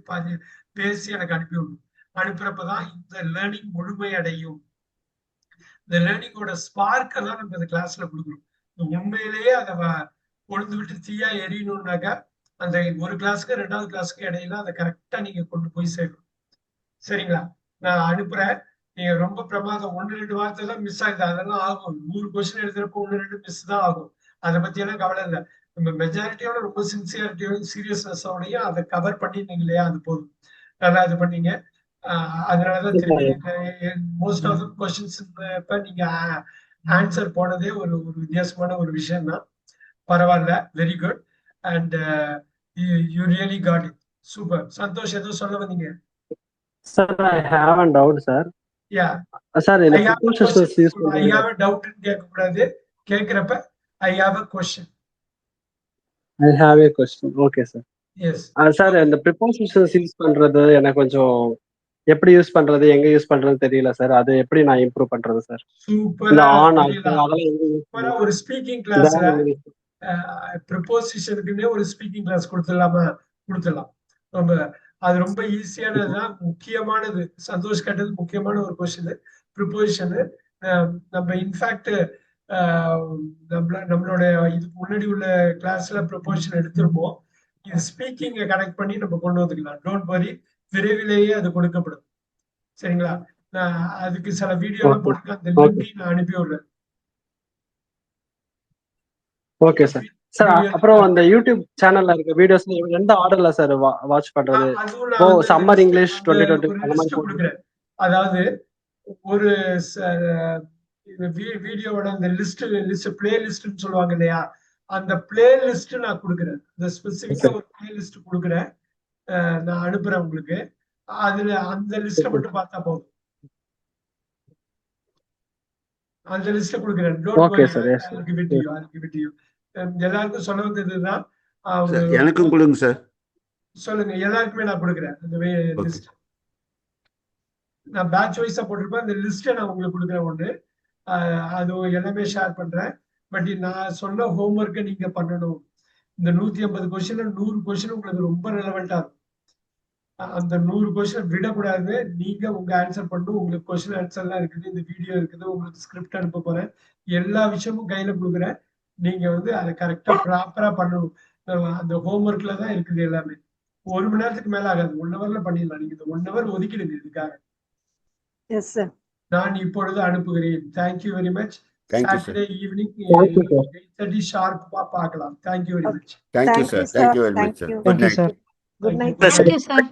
Speaker 1: பேசி எனக்கு அனுப்பி விடணும். அனுப்புறப்பதான் இந்த லேர்னிங் முழுமை அடையும். இந்த லேர்னிங்கோட ஸ்பார்க் எல்லாம் நம்ம இந்த கிளாஸ்ல கொடுக்குறோம். உண்மையிலேயே அதை கொழுந்து விட்டு தீயா எரியணும்னாக்கா அந்த ஒரு கிளாஸ்க்கு 2வது கிளாஸ்க்கு இடையில அதை கரெக்டா நீங்க கொண்டு போய் சேர்க்கணும். சரிங்களா? நான் அனுப்புறேன். நீங்க ரொம்ப பிரமாதம். 1-2 வார்த்தை தான் மிஸ் ஆகுது, அதெல்லாம் ஆகும். 100 கொஸ்டின் எழுதுறப்போ 1-2 மிஸ் தான் ஆகும். அதை பத்தி எல்லாம் கவலை இல்லை. நம்ம மெஜாரிட்டியோட ரொம்ப சின்சியாரிட்டியோட சீரியஸ்னஸோடையும் அதை கவர் பண்ணிருந்தீங்க இல்லையா? அது போதும். நல்லா இது பண்ணீங்க. அதனாலதான் திரும்பி மோஸ்ட் ஆஃப் த கொஸ்டின்ஸ் இப்ப நீங்க ஆன்சர் போனதே ஒரு வித்தியாசமான ஒரு விஷயம் தான். பரவாயில்ல, very good. And you really got it. Super. Santosh, ஏதோ சொல்ல வந்தீங்க?
Speaker 6: Sir, I have a doubt, sir.
Speaker 1: Yeah.
Speaker 6: Sir,
Speaker 1: I have a question. I have a doubt கேட்க கூடாது. கேக்குறப்ப I have a question.
Speaker 6: I have a question. Okay, sir.
Speaker 1: Yes.
Speaker 6: Sir, இந்த prepositions use பண்றது எனக்கு கொஞ்சம் எப்படி யூஸ் பண்றது, எங்க use பண்றது தெரியல சார். அது எப்படி நான் இம்ப்ரூவ் பண்றது சார்?
Speaker 1: சூப்பரா
Speaker 6: அதெல்லாம்
Speaker 1: ஒரு ஸ்பீக்கிங் கிளாஸ்ல ப்ரிபோசிஷனுக்குன்னே ஒரு ஸ்பீக்கிங் கிளாஸ் கொடுத்துடலாமா? கொடுத்துடலாம். அது ரொம்ப ஈஸியானதுதான், முக்கியமானது. சந்தோஷ் கேட்டது முக்கியமான ஒரு கொஸ்டின். ப்ரிபோசிஷன் நம்ம இன்ஃபேக்ட் நம்மளோட இதுக்கு முன்னாடி உள்ள கிளாஸ்ல ப்ரிபோசிஷன் எடுத்திருப்போம். இது ஸ்பீக்கிங்கை கனெக்ட் பண்ணி நம்ம கொண்டு வந்துக்கலாம். டோன்ட் வரி, விரைவிலேயே அது கொடுக்கப்படும். சரிங்களா? நான் அதுக்கு சில வீடியோ எல்லாம் போட்டு அந்த லிங்க் நான் அனுப்பி விடுறேன்.
Speaker 6: Okay sir. சார், அப்புறம் அந்த யூடியூப் சேனல்ல இருக்க வீடியோஸ் எந்த ஆர்டர்ல சார் வாட்ச் பண்றது? ஓ, சம்மர் இங்கிலீஷ் 2020 அந்த மாதிரி
Speaker 1: கொடுக்குறேன். அதாவது ஒரு வீடியோவோட அந்த லிஸ்ட் பிளேலிஸ்ட்னு சொல்லுவாங்க இல்லையா? அந்த பிளேலிஸ்ட் நான் கொடுக்குறேன். இந்த ஸ்பெசிபிக்கா ஒரு பிளேலிஸ்ட் கொடுக்குறேன். நான் அனுப்புறேன் உங்களுக்கு. அதுல அந்த லிஸ்ட மட்டும் பார்த்தா போதும். அந்த லிஸ்ட கொடுக்குறேன். எல்லாருக்கும் சொல்ல வந்ததுதான்.
Speaker 2: எனக்கும் கொடுங்க சார்.
Speaker 1: சொல்லுங்க. எல்லாருக்குமே நான் கொடுக்குறேன் அந்த லிஸ்ட். நான் பேட்ச் வைஸா போட்டிருப்பேன். அந்த லிஸ்ட்டை நான் உங்களுக்கு கொடுக்குறேன். ஒண்ணு அது எல்லாமே ஷேர் பண்றேன். பட் நான் சொன்ன ஹோம்ஒர்க்கை நீங்க பண்ணணும். இந்த 150 கொஸ்டின் 100 கொஸ்டின் உங்களுக்கு ரொம்ப ரெலவெண்டா இருக்கும். அந்த 100 கொஸ்டின் விடக்கூடாது. நீங்க உங்க ஆன்சர் பண்ணணும். உங்களுக்கு கொஸ்டின் ஆன்சர் எல்லாம் இருக்குது, இந்த வீடியோ இருக்குது, உங்களுக்கு ஸ்கிரிப்ட் அனுப்ப போறேன். எல்லா விஷயமும் கையில கொடுக்குறேன். நீங்க அதை கரெக்டா ப்ராப்பரா பண்ணணும். அந்த ஹோம்ஒர்க்ல தான் இருக்குது எல்லாமே. 1 மணி நேரத்துக்கு மேல ஆகாது. 1 ஹவர்ல பண்ணிடலாம். நீங்க இந்த 1 ஹவர் ஒதுக்கிடுங்க இதுக்காக.
Speaker 5: Yes, sir.
Speaker 1: நான் இப்பொழுது அனுப்புகிறேன். Thank you very much. Saturday evening 8:30 ஷார்ப்பா பார்க்கலாம். Thank you very much.
Speaker 2: Thank you sir. Thank you very much sir. Good night.
Speaker 5: Good night.
Speaker 3: Thank you, sir.